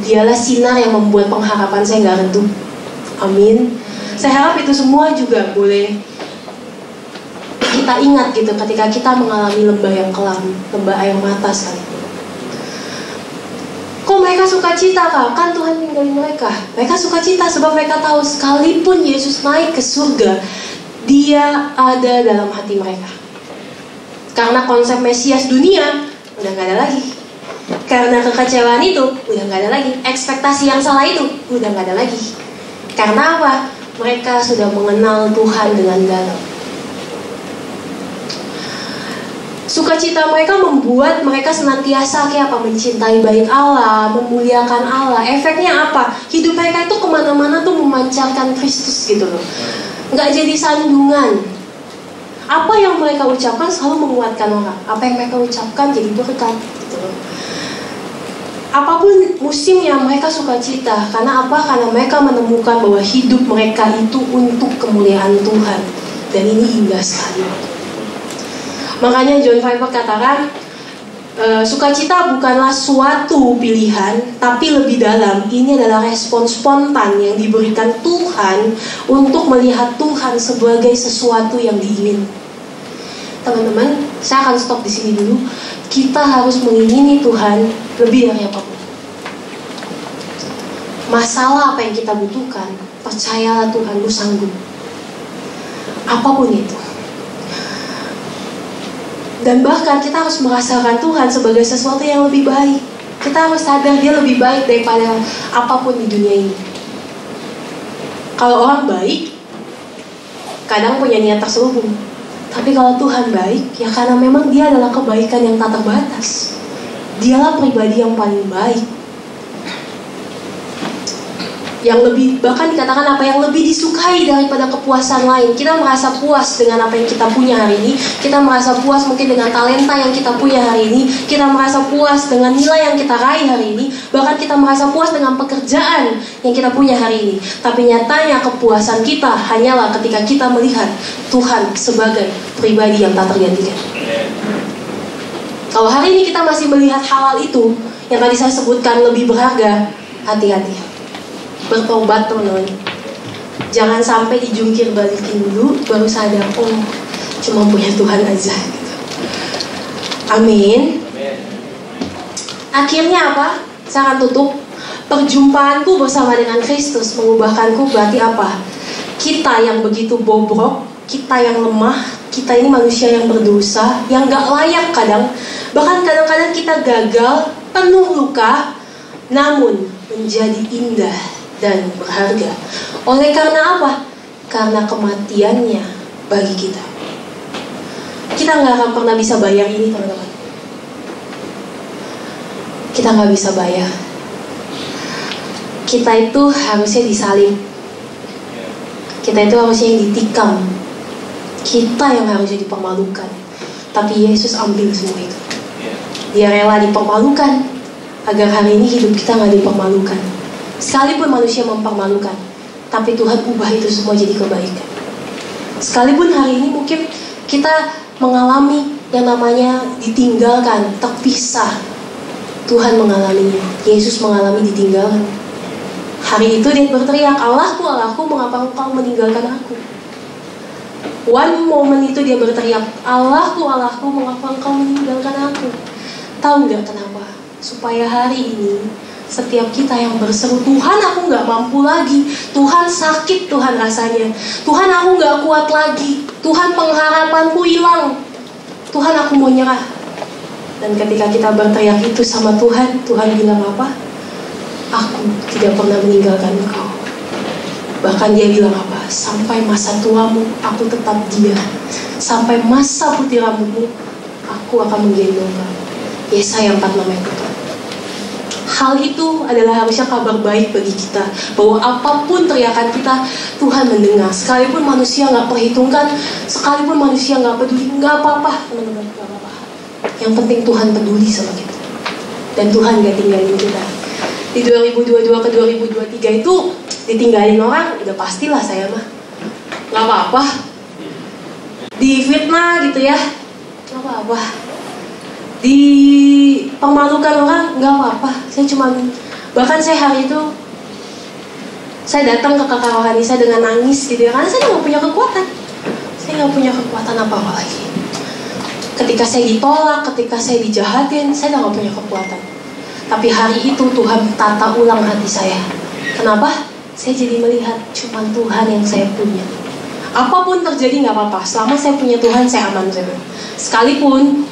Dialah sinar yang membuat pengharapan saya gak redup. Amin. Saya harap itu semua juga boleh kita ingat gitu ketika kita mengalami lembah yang kelam, lembah air mata sekalipun. Kok mereka suka cita kak? Kan Tuhan ninggalin mereka. Mereka suka cita sebab mereka tahu sekalipun Yesus naik ke surga, Dia ada dalam hati mereka. Karena konsep Mesias dunia udah gak ada lagi. Karena kekecewaan itu udah gak ada lagi. Ekspektasi yang salah itu udah gak ada lagi. Karena apa? Mereka sudah mengenal Tuhan dengan dalam. Sukacita mereka membuat mereka senantiasa kayak apa? Mencintai bait Allah, memuliakan Allah. Efeknya apa? Hidup mereka itu kemana-mana tuh memancarkan Kristus gitu loh. Nggak jadi sandungan. Apa yang mereka ucapkan selalu menguatkan orang. Apa yang mereka ucapkan jadi berkat gitu loh. Apapun musimnya mereka sukacita. Karena apa? Karena mereka menemukan bahwa hidup mereka itu untuk kemuliaan Tuhan. Dan ini indah sekali. Makanya John Piper katakan, sukacita bukanlah suatu pilihan, tapi lebih dalam. Ini adalah respon spontan yang diberikan Tuhan untuk melihat Tuhan sebagai sesuatu yang diingin. Teman-teman, saya akan stop di sini dulu. Kita harus mengingini Tuhan lebih dari apapun. Masalah apa yang kita butuhkan, percayalah Tuhan, lu sanggup. Apapun itu. Dan bahkan kita harus merasakan Tuhan sebagai sesuatu yang lebih baik. Kita harus sadar Dia lebih baik daripada apapun di dunia ini. Kalau orang baik, kadang punya niat terselubung. Tapi kalau Tuhan baik, ya karena memang Dia adalah kebaikan yang tak terbatas. Dialah pribadi yang paling baik. Yang lebih, bahkan dikatakan apa yang lebih disukai daripada kepuasan lain. Kita merasa puas dengan apa yang kita punya hari ini. Kita merasa puas mungkin dengan talenta yang kita punya hari ini. Kita merasa puas dengan nilai yang kita raih hari ini. Bahkan kita merasa puas dengan pekerjaan yang kita punya hari ini. Tapi nyatanya kepuasan kita hanyalah ketika kita melihat Tuhan sebagai pribadi yang tak tergantikan. Kalau hari ini kita masih melihat hal-hal itu yang tadi saya sebutkan lebih berharga, hati-hati. Bertobat teman-teman. Jangan sampai dijungkir balikin dulu baru sadar, oh cuma punya Tuhan aja gitu. Amin. Akhirnya apa? Saya akan tutup. Perjumpaanku bersama dengan Kristus mengubahkanku berarti apa? Kita yang begitu bobrok, kita yang lemah, kita ini manusia yang berdosa, yang gak layak kadang. Bahkan kadang-kadang kita gagal, penuh luka, namun menjadi indah dan berharga. Oleh karena apa? Karena kematiannya bagi kita. Kita gak akan pernah bisa bayar ini teman-teman. Kita gak bisa bayar. Kita itu harusnya disalib. Kita itu harusnya yang ditikam. Kita yang harusnya dipermalukan. Tapi Yesus ambil semua itu. Dia rela dipermalukan agar hari ini hidup kita gak dipermalukan. Sekalipun manusia mempermalukan, tapi Tuhan ubah itu semua jadi kebaikan. Sekalipun hari ini mungkin kita mengalami yang namanya ditinggalkan, terpisah, Tuhan mengalaminya. Yesus mengalami ditinggalkan. Hari itu dia berteriak, Allahku, Allahku, mengapa engkau meninggalkan aku? One moment itu dia berteriak, Allahku, Allahku, mengapa engkau meninggalkan aku? Tahu gak kenapa? Supaya hari ini setiap kita yang berseru, Tuhan aku gak mampu lagi, Tuhan sakit Tuhan rasanya, Tuhan aku gak kuat lagi, Tuhan pengharapanku hilang, Tuhan aku mau nyerah. Dan ketika kita berteriak itu sama Tuhan, Tuhan bilang apa? Aku tidak pernah meninggalkan engkau. Bahkan dia bilang apa? Sampai masa tuamu aku tetap dia, sampai masa putih rambutmu aku akan menggendong kamu. Yesaya 46:4. Hal itu adalah harusnya kabar baik bagi kita, bahwa apapun teriakan kita, Tuhan mendengar. Sekalipun manusia gak perhitungkan, sekalipun manusia gak peduli, gak apa-apa teman-teman, gak apa-apa. Yang penting Tuhan peduli sama kita. Dan Tuhan gak tinggalin kita. Di 2022 ke 2023 itu ditinggalin orang, udah pastilah saya mah. Gak apa-apa. Difitnah gitu ya, gak apa-apa. Dipermalukan orang, gak apa-apa. Bahkan saya hari itu, saya datang ke kakak rohani saya dengan nangis gitu ya, karena saya gak punya kekuatan. Saya gak punya kekuatan apa-apa lagi. Ketika saya ditolak, ketika saya dijahatin, saya gak punya kekuatan. Tapi hari itu Tuhan tata ulang hati saya. Kenapa? Saya jadi melihat cuma Tuhan yang saya punya. Apapun terjadi gak apa-apa. Selama saya punya Tuhan, saya aman. Sekalipun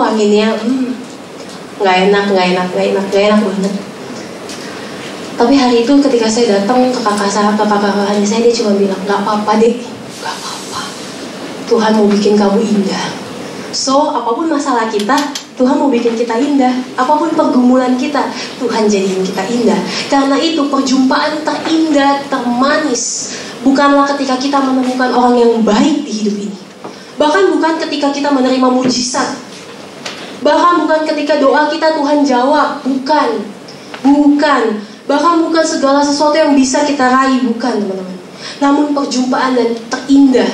anginnya gak enak banget. Tapi hari itu ketika saya datang ke kakak rohani saya, dia cuma bilang, gak apa-apa deh, gak apa-apa. Tuhan mau bikin kamu indah. So, apapun masalah kita, Tuhan mau bikin kita indah. Apapun pergumulan kita, Tuhan jadiin kita indah. Karena itu perjumpaan terindah, termanis, bukanlah ketika kita menemukan orang yang baik di hidup ini. Bahkan bukan ketika kita menerima mujizat. Bahkan bukan ketika doa kita Tuhan jawab. Bukan. Bahkan bukan segala sesuatu yang bisa kita raih. Bukan, teman-teman. Namun perjumpaan dan terindah,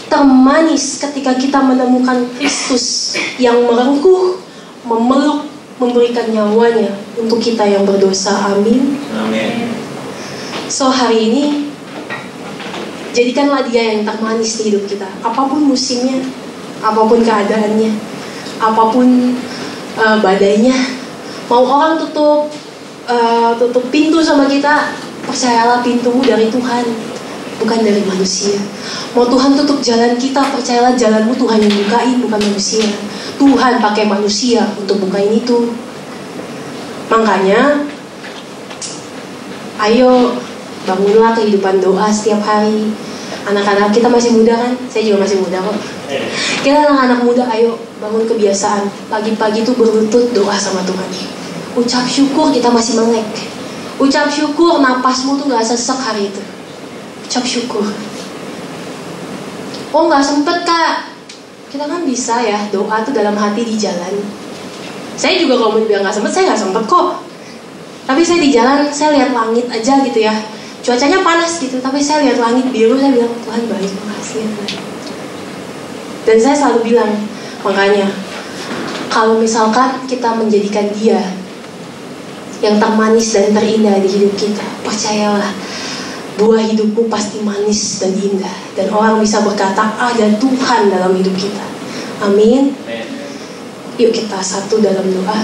termanis ketika kita menemukan Kristus yang merengkuh, memeluk, memberikan nyawanya untuk kita yang berdosa. Amin. Amin. So, hari ini jadikanlah dia yang termanis di hidup kita. Apapun musimnya, apapun keadaannya, apapun badainya. Mau orang tutup pintu sama kita, percayalah pintumu dari Tuhan, bukan dari manusia. Mau Tuhan tutup jalan kita, percayalah jalanmu Tuhan yang bukain, bukan manusia. Tuhan pakai manusia untuk bukain itu. Makanya, ayo bangunlah kehidupan doa setiap hari. Anak-anak kita masih muda kan? Saya juga masih muda kok. Kita anak-anak muda, ayo bangun kebiasaan. Pagi-pagi tuh berlutut doa sama Tuhan. Ucap syukur kita masih melek. Ucap syukur napasmu tuh gak sesek hari itu. Ucap syukur. Oh gak sempet kak. Kita kan bisa ya doa tuh dalam hati di jalan. Saya juga kalau mau bilang gak sempet, saya gak sempet kok. Tapi saya di jalan, saya lihat langit aja gitu ya. Cuacanya panas gitu, tapi saya lihat langit biru, saya bilang Tuhan baik, makasih ya Tuhan. Dan saya selalu bilang, makanya kalau misalkan kita menjadikan dia yang termanis dan terindah di hidup kita, percayalah buah hidupmu pasti manis dan indah. Dan orang bisa berkata ada Tuhan dalam hidup kita. Amin. Yuk kita satu dalam doa.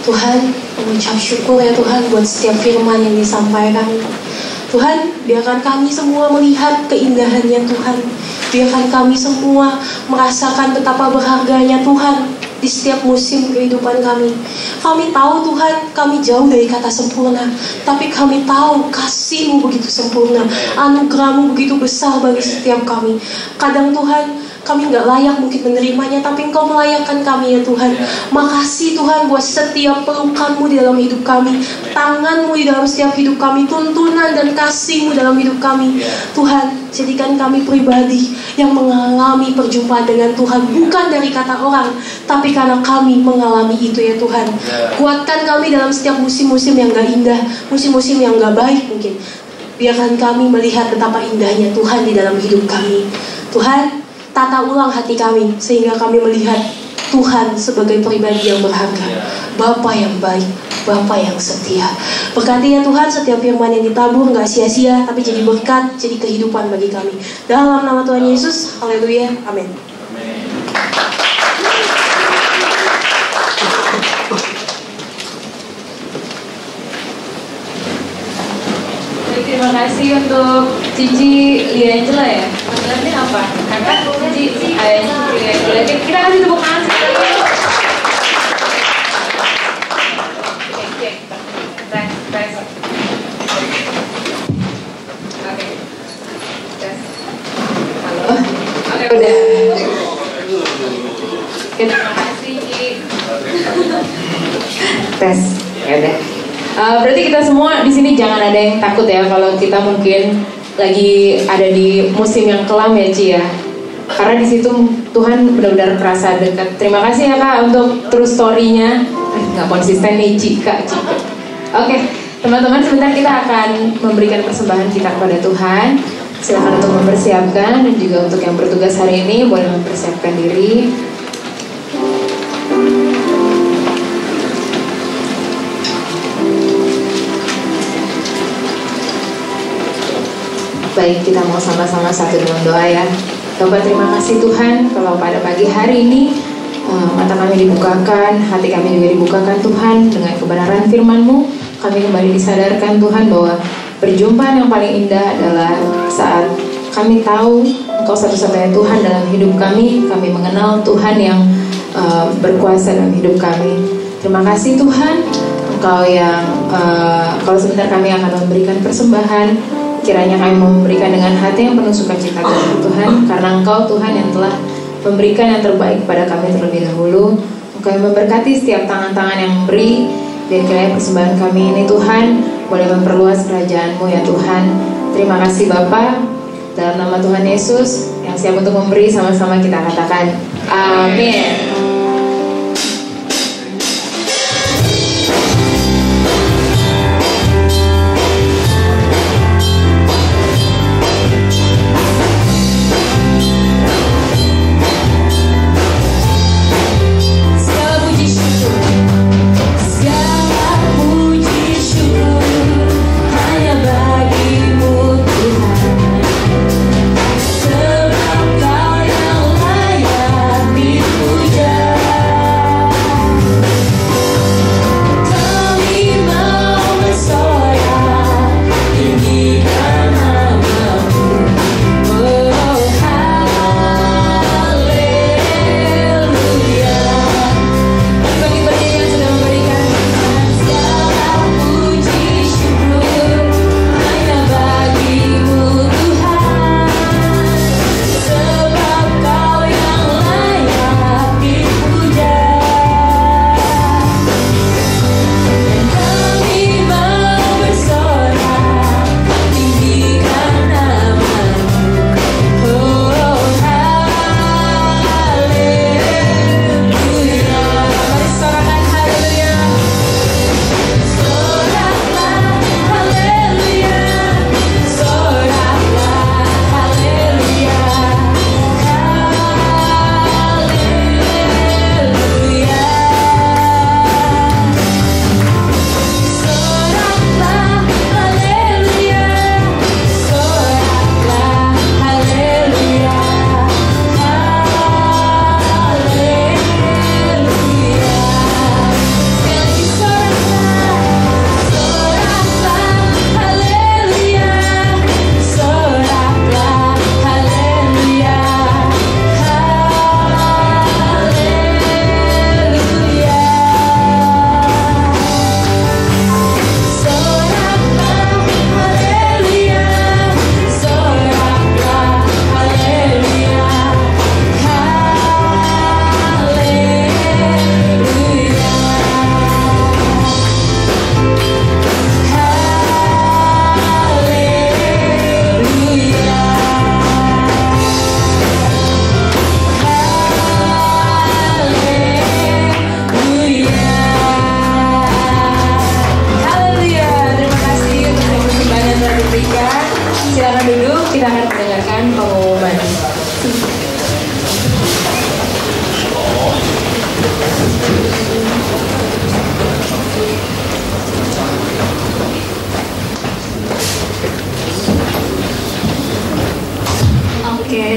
Tuhan, mengucap syukur ya Tuhan buat setiap firman yang disampaikan. Tuhan, biarkan kami semua melihat keindahannya Tuhan. Biarkan kami semua merasakan betapa berharganya Tuhan di setiap musim kehidupan kami. Kami tahu Tuhan, kami jauh dari kata sempurna, tapi kami tahu kasih-Mu begitu sempurna, anugerah-Mu begitu besar bagi setiap kami. Kadang Tuhan, kami gak layak mungkin menerimanya, tapi Engkau melayakkan kami ya Tuhan. Makasih Tuhan buat setiap pelukan-Mu di dalam hidup kami, tangan-Mu di dalam setiap hidup kami, tuntunan dan kasih-Mu dalam hidup kami. Tuhan, jadikan kami pribadi yang mengalami perjumpaan dengan Tuhan, bukan dari kata orang, tapi karena kami mengalami itu ya Tuhan. Kuatkan kami dalam setiap musim-musim yang gak indah, musim-musim yang gak baik mungkin. Biarkan kami melihat betapa indahnya Tuhan di dalam hidup kami. Tuhan, tata ulang hati kami sehingga kami melihat Tuhan sebagai pribadi yang berharga, Bapa yang baik, Bapa yang setia. Berkati ya Tuhan setiap firman yang ditabur gak sia-sia, tapi jadi berkat, jadi kehidupan bagi kami. Dalam nama Tuhan Yesus, haleluya, amin. Terima kasih untuk Cici Lia Angela ya. Panggilannya apa? Kakak Cici ayahnya Cici Lia Angela. Kita kasih tepuk tangan sekali. Tes. Oke. Tes. Halo. Oke udah. Terima kasih Ci. Tes. Ya udah. Berarti kita semua di sini jangan ada yang takut ya kalau kita mungkin lagi ada di musim yang kelam ya Ci ya. Karena di situ Tuhan benar-benar kerasa dekat. Terima kasih ya Kak untuk true story-nya. Nggak konsisten nih Cika. Oke, teman-teman, sebentar kita akan memberikan persembahan kita kepada Tuhan. Silakan untuk mempersiapkan, dan juga untuk yang bertugas hari ini boleh mempersiapkan diri. Baik, kita mau sama-sama satu dalam doa ya. Bapak, terima kasih Tuhan kalau pada pagi hari ini mata kami dibukakan, hati kami juga dibukakan Tuhan dengan kebenaran firman-Mu. Kami kembali disadarkan Tuhan bahwa perjumpaan yang paling indah adalah saat kami tahu Engkau satu-satunya Tuhan dalam hidup kami. Kami mengenal Tuhan yang berkuasa dalam hidup kami. Terima kasih Tuhan, Engkau yang kalau sebentar kami akan memberikan persembahan, kiranya kami memberikan dengan hati yang penuh sukacita kepada Tuhan, karena Engkau Tuhan yang telah memberikan yang terbaik kepada kami terlebih dahulu. Engkau yang memberkati setiap tangan-tangan yang memberi, dan kiranya persembahan kami ini Tuhan boleh memperluas kerajaan-Mu ya Tuhan. Terima kasih Bapa, dalam nama Tuhan Yesus yang siap untuk memberi, sama-sama kita katakan amin.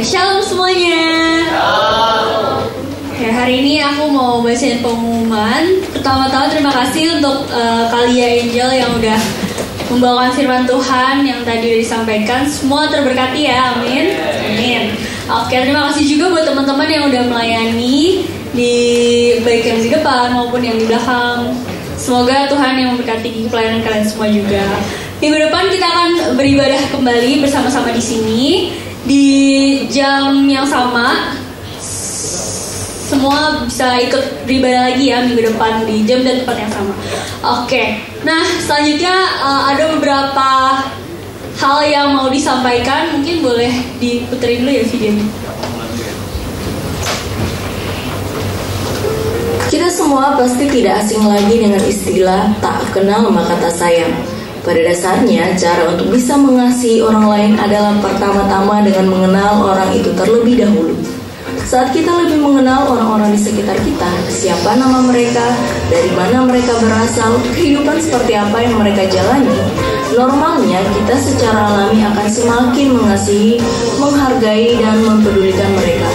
Shalom semuanya. Ya, hari ini aku mau bacain pengumuman. Pertama-tama terima kasih untuk Kalia Angel yang udah membawakan firman Tuhan yang tadi udah disampaikan. Semua terberkati ya, amin. Amin. Oke, terima kasih juga buat teman-teman yang udah melayani di baik yang di depan maupun yang di belakang. Semoga Tuhan yang memberkati pelayanan kalian semua juga. Minggu depan kita akan beribadah kembali bersama-sama di sini di jam yang sama. Semua bisa ikut beribadah lagi ya minggu depan di jam dan tempat yang sama. Oke. Nah, selanjutnya ada beberapa hal yang mau disampaikan. Mungkin boleh diputerin dulu ya videonya. Kita semua pasti tidak asing lagi dengan istilah tak kenal maka tak sayang. Pada dasarnya, cara untuk bisa mengasihi orang lain adalah pertama-tama dengan mengenal orang itu terlebih dahulu. Saat kita lebih mengenal orang-orang di sekitar kita, siapa nama mereka, dari mana mereka berasal, kehidupan seperti apa yang mereka jalani, normalnya kita secara alami akan semakin mengasihi, menghargai, dan mempedulikan mereka.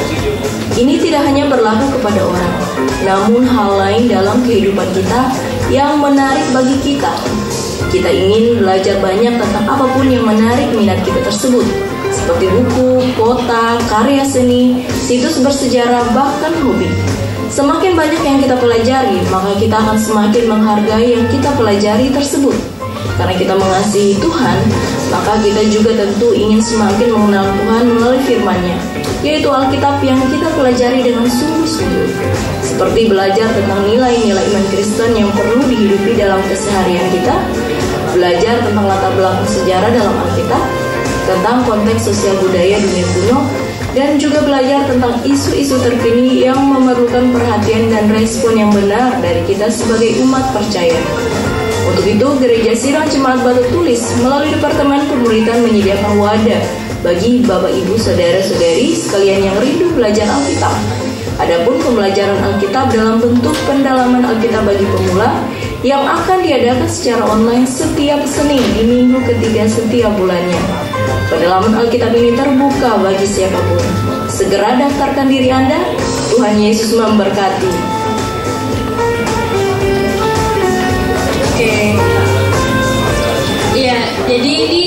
Ini tidak hanya berlaku kepada orang, namun hal lain dalam kehidupan kita yang menarik bagi kita. Kita ingin belajar banyak tentang apapun yang menarik minat kita tersebut, seperti buku, kota, karya seni, situs bersejarah, bahkan hobi. Semakin banyak yang kita pelajari, maka kita akan semakin menghargai yang kita pelajari tersebut. Karena kita mengasihi Tuhan, maka kita juga tentu ingin semakin mengenal Tuhan melalui firman-Nya, yaitu Alkitab yang kita pelajari dengan sungguh-sungguh. Seperti belajar tentang nilai-nilai iman Kristen yang perlu dihidupi dalam keseharian kita, belajar tentang latar belakang sejarah dalam Alkitab, tentang konteks sosial budaya dunia kuno, dan juga belajar tentang isu-isu terkini yang memerlukan perhatian dan respon yang benar dari kita sebagai umat percaya. Untuk itu, Gereja Sirang Jemaat Batu Tulis melalui Departemen Pemuritan menyediakan wadah bagi Bapak Ibu Saudara-saudari sekalian yang rindu belajar Alkitab. Adapun pembelajaran Alkitab dalam bentuk pendalaman Alkitab bagi pemula yang akan diadakan secara online setiap Senin di minggu ketiga setiap bulannya. Pendalaman Alkitab ini terbuka bagi siapapun. Segera daftarkan diri Anda. Tuhan Yesus memberkati. Oke. Iya, jadi ini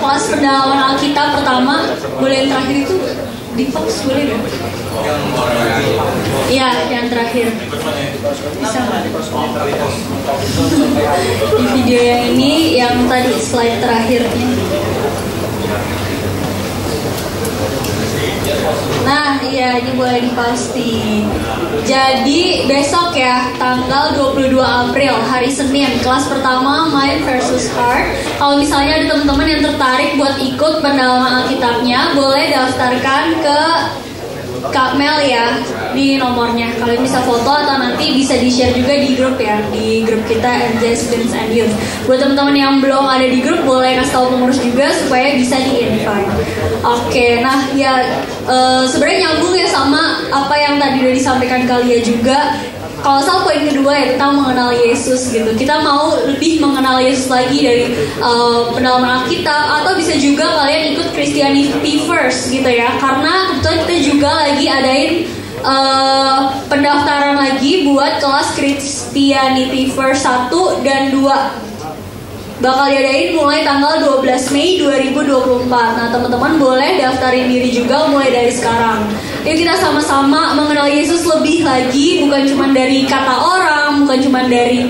kelas pendalaman Alkitab pertama. Boleh yang terakhir itu di Fox, boleh nggak? Iya, yang terakhir. Bisa nggak? Di video yang ini, yang tadi slide terakhirnya. Nah, iya, ini boleh dipasti. Jadi besok ya, tanggal 22 April, hari Senin, kelas pertama Mind versus Heart. Kalau misalnya ada teman-teman yang tertarik buat ikut pendalaman Alkitabnya, boleh daftarkan ke Kak Mel ya, di nomornya. Kalian bisa foto atau nanti bisa di-share juga di grup ya, di grup kita NJ Students and Youth. Buat teman-teman yang belum ada di grup, boleh kasih tahu pengurus juga supaya bisa di-invite. Oke, nah ya sebenarnya nyambung ya sama apa yang tadi udah disampaikan Kalia juga. Kalau soal poin kedua ya tentang mengenal Yesus gitu. Kita mau lebih mengenal Yesus lagi dari pendalaman Alkitab, atau bisa juga kalian ikut Christianity First gitu ya. Karena kebetulan kita juga lagi adain pendaftaran lagi buat kelas Christianity First 1 dan 2. Bakal diadain mulai tanggal 12 Mei 2024. Nah, teman-teman boleh daftarin diri juga mulai dari sekarang. Yuk kita sama-sama mengenal Yesus lebih lagi, bukan cuma dari kata orang, bukan cuma dari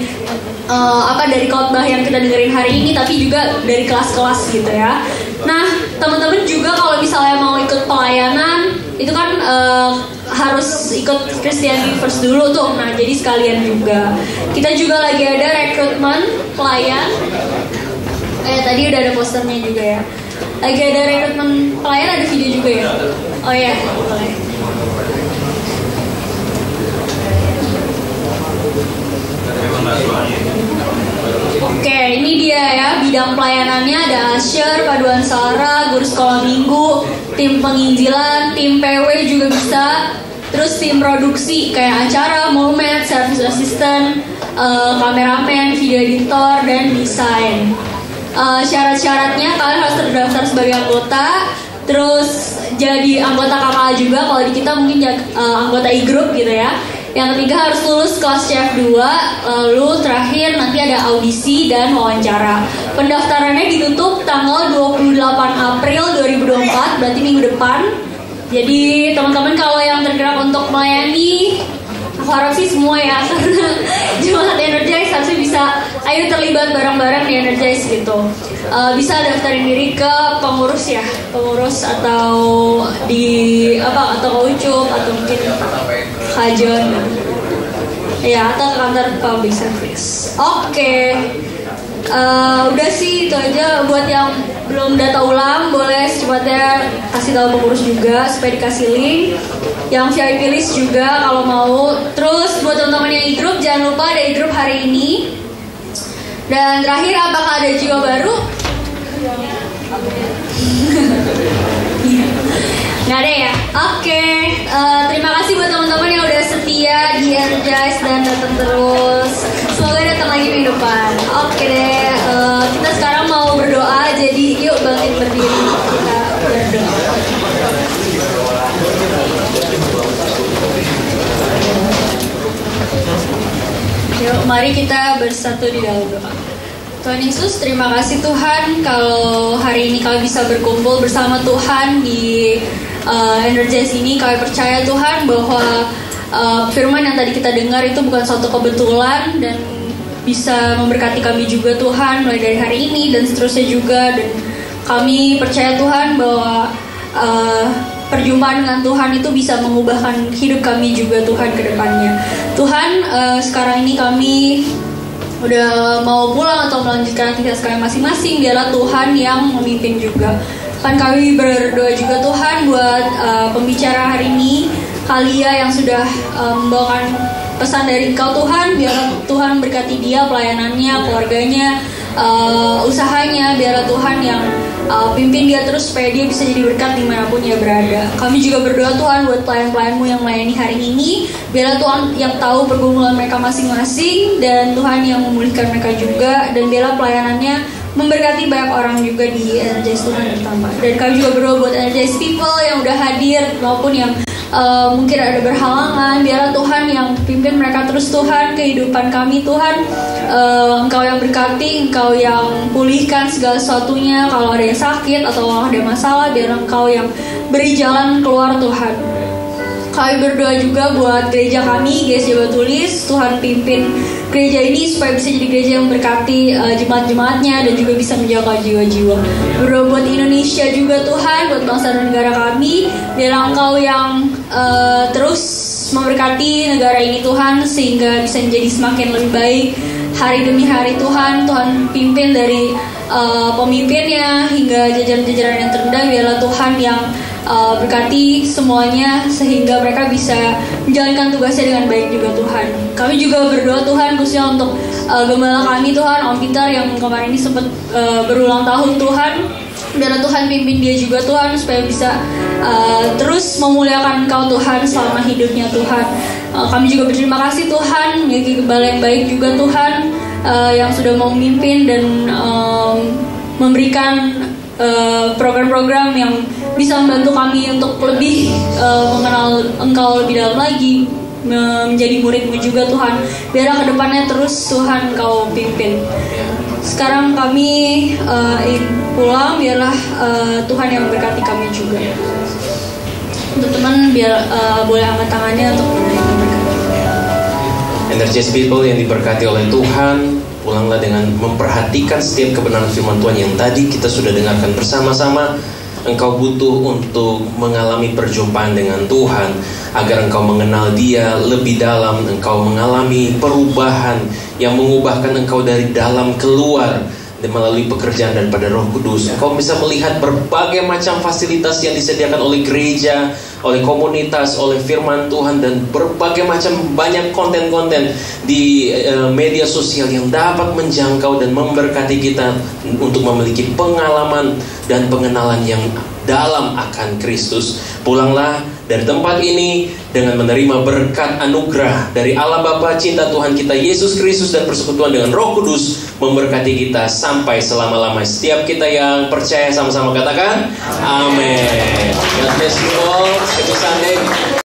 dari khotbah yang kita dengerin hari ini, tapi juga dari kelas-kelas gitu ya. Nah, teman-teman juga kalau misalnya mau ikut pelayanan, itu kan harus ikut Christianity First dulu tuh. Nah, jadi sekalian juga. Kita juga lagi ada rekrutmen pelayan. Tadi udah ada posternya juga ya. Lagi ada rekrutmen pelayan, ada video juga ya. Oh ya, boleh. Oke, ini dia ya bidang pelayanannya. Ada usher, paduan suara, guru sekolah minggu, tim penginjilan, tim PW juga bisa. Terus tim produksi kayak acara, momen, service assistant, kameramen, video editor, dan desain. Syarat-syaratnya kalian harus terdaftar sebagai anggota, terus jadi anggota KKA juga. Kalau di kita mungkin anggota e-group gitu ya. Yang ketiga harus lulus kelas CF2. Lalu terakhir nanti ada audisi dan wawancara. Pendaftarannya ditutup tanggal 28 April 2024, berarti minggu depan. Jadi teman-teman kalau yang tergerak untuk melayani, aku harap sih semua ya, karena Jemaat Energize harusnya bisa ayo terlibat bareng-bareng di Energize gitu. Bisa daftarin diri ke pengurus ya, pengurus atau di atau Ucup atau mungkin Kajon ya, atau ke kantor public service. Oke. Udah sih itu aja. Buat yang belum data ulang boleh secepatnya kasih tahu pengurus juga supaya dikasih link. yang VIP list juga kalau mau. Terus buat teman-teman yang e-group, jangan lupa ada e-group hari ini. Dan terakhir, apakah ada jiwa baru? Nggak ada ya? Oke. Terima kasih buat teman-teman yang udah setia di Energize dan datang terus. Semoga datang lagi minggu depan. Oke deh. Kita sekarang mau berdoa. Jadi yuk bangkit berdiri. Kita berdoa. Yuk, mari kita bersatu di dalam doa. Tuhan Yesus, terima kasih Tuhan kalau hari ini kami bisa berkumpul bersama Tuhan di Energize ini. Kami percaya Tuhan bahwa firman yang tadi kita dengar itu bukan suatu kebetulan dan bisa memberkati kami juga Tuhan mulai dari hari ini dan seterusnya juga. Dan kami percaya Tuhan bahwa perjumpaan dengan Tuhan itu bisa mengubahkan hidup kami juga Tuhan ke depannya. Tuhan, sekarang ini kami udah mau pulang atau melanjutkan aktivitas kami masing-masing. Biarlah Tuhan yang memimpin juga. Kan kami berdoa juga Tuhan buat pembicara hari ini, Kalia yang sudah membawakan pesan dari Engkau Tuhan. Biarlah Tuhan berkati dia, pelayanannya, keluarganya, usahanya. Biarlah Tuhan yang pimpin dia terus supaya dia bisa jadi berkat dimanapun dia berada. Kami juga berdoa Tuhan buat pelayan-pelayan-Mu yang melayani hari ini. Biarlah Tuhan yang tahu pergumulan mereka masing-masing dan Tuhan yang memulihkan mereka juga. Dan biarlah pelayanannya memberkati banyak orang juga di Energize Tuhan terutama. Dan kami juga berdoa buat Energize people yang udah hadir maupun yang mungkin ada berhalangan. Biarlah Tuhan yang pimpin mereka terus Tuhan, kehidupan kami Tuhan. Engkau yang berkati, Engkau yang pulihkan segala sesuatunya. Kalau ada yang sakit atau ada masalah, biarlah Engkau yang beri jalan keluar Tuhan. Kami berdoa juga buat gereja kami, Gereja Batulis. Tuhan pimpin gereja ini supaya bisa jadi gereja yang berkati jemaat-jemaatnya dan juga bisa menjaga jiwa-jiwa. Berdoa buat Indonesia juga Tuhan, buat bangsa dan negara kami. Biarlah Engkau yang terus memberkati negara ini Tuhan, sehingga bisa menjadi semakin lebih baik hari demi hari Tuhan. Tuhan pimpin dari pemimpinnya hingga jajaran-jajaran yang terendah. Biarlah Tuhan yang berkati semuanya sehingga mereka bisa menjalankan tugasnya dengan baik juga Tuhan. Kami juga berdoa Tuhan khususnya untuk gembala kami Tuhan, Om Peter yang kemarin ini sempat berulang tahun Tuhan. Biarlah Tuhan pimpin dia juga Tuhan supaya bisa terus memuliakan Engkau Tuhan selama hidupnya Tuhan. Kami juga berterima kasih Tuhan, memiliki gembala yang baik juga Tuhan yang sudah mau memimpin dan memberikan program-program yang bisa membantu kami untuk lebih mengenal Engkau lebih dalam lagi, menjadi murid-Mu juga Tuhan. Biarlah kedepannya terus Tuhan Engkau pimpin. Sekarang kami pulang, biarlah Tuhan yang berkati kami juga. Untuk teman biar boleh angkat tangannya untuk menerima berkat. Energize people yang diberkati oleh Tuhan, pulanglah dengan memperhatikan setiap kebenaran firman Tuhan yang tadi kita sudah dengarkan bersama-sama. Engkau butuh untuk mengalami perjumpaan dengan Tuhan agar engkau mengenal Dia lebih dalam. Engkau mengalami perubahan yang mengubahkan engkau dari dalam keluar dan melalui pekerjaan daripada Roh Kudus. Engkau bisa melihat berbagai macam fasilitas yang disediakan oleh gereja, oleh komunitas, oleh firman Tuhan, dan berbagai macam banyak konten-konten di media sosial yang dapat menjangkau dan memberkati kita untuk memiliki pengalaman dan pengenalan yang dalam akan Kristus. Pulanglah dari tempat ini dengan menerima berkat anugerah dari Allah Bapa, cinta Tuhan kita Yesus Kristus, dan persekutuan dengan Roh Kudus memberkati kita sampai selama-lamanya. Setiap kita yang percaya sama-sama katakan amin. God bless you all. Happy Sunday.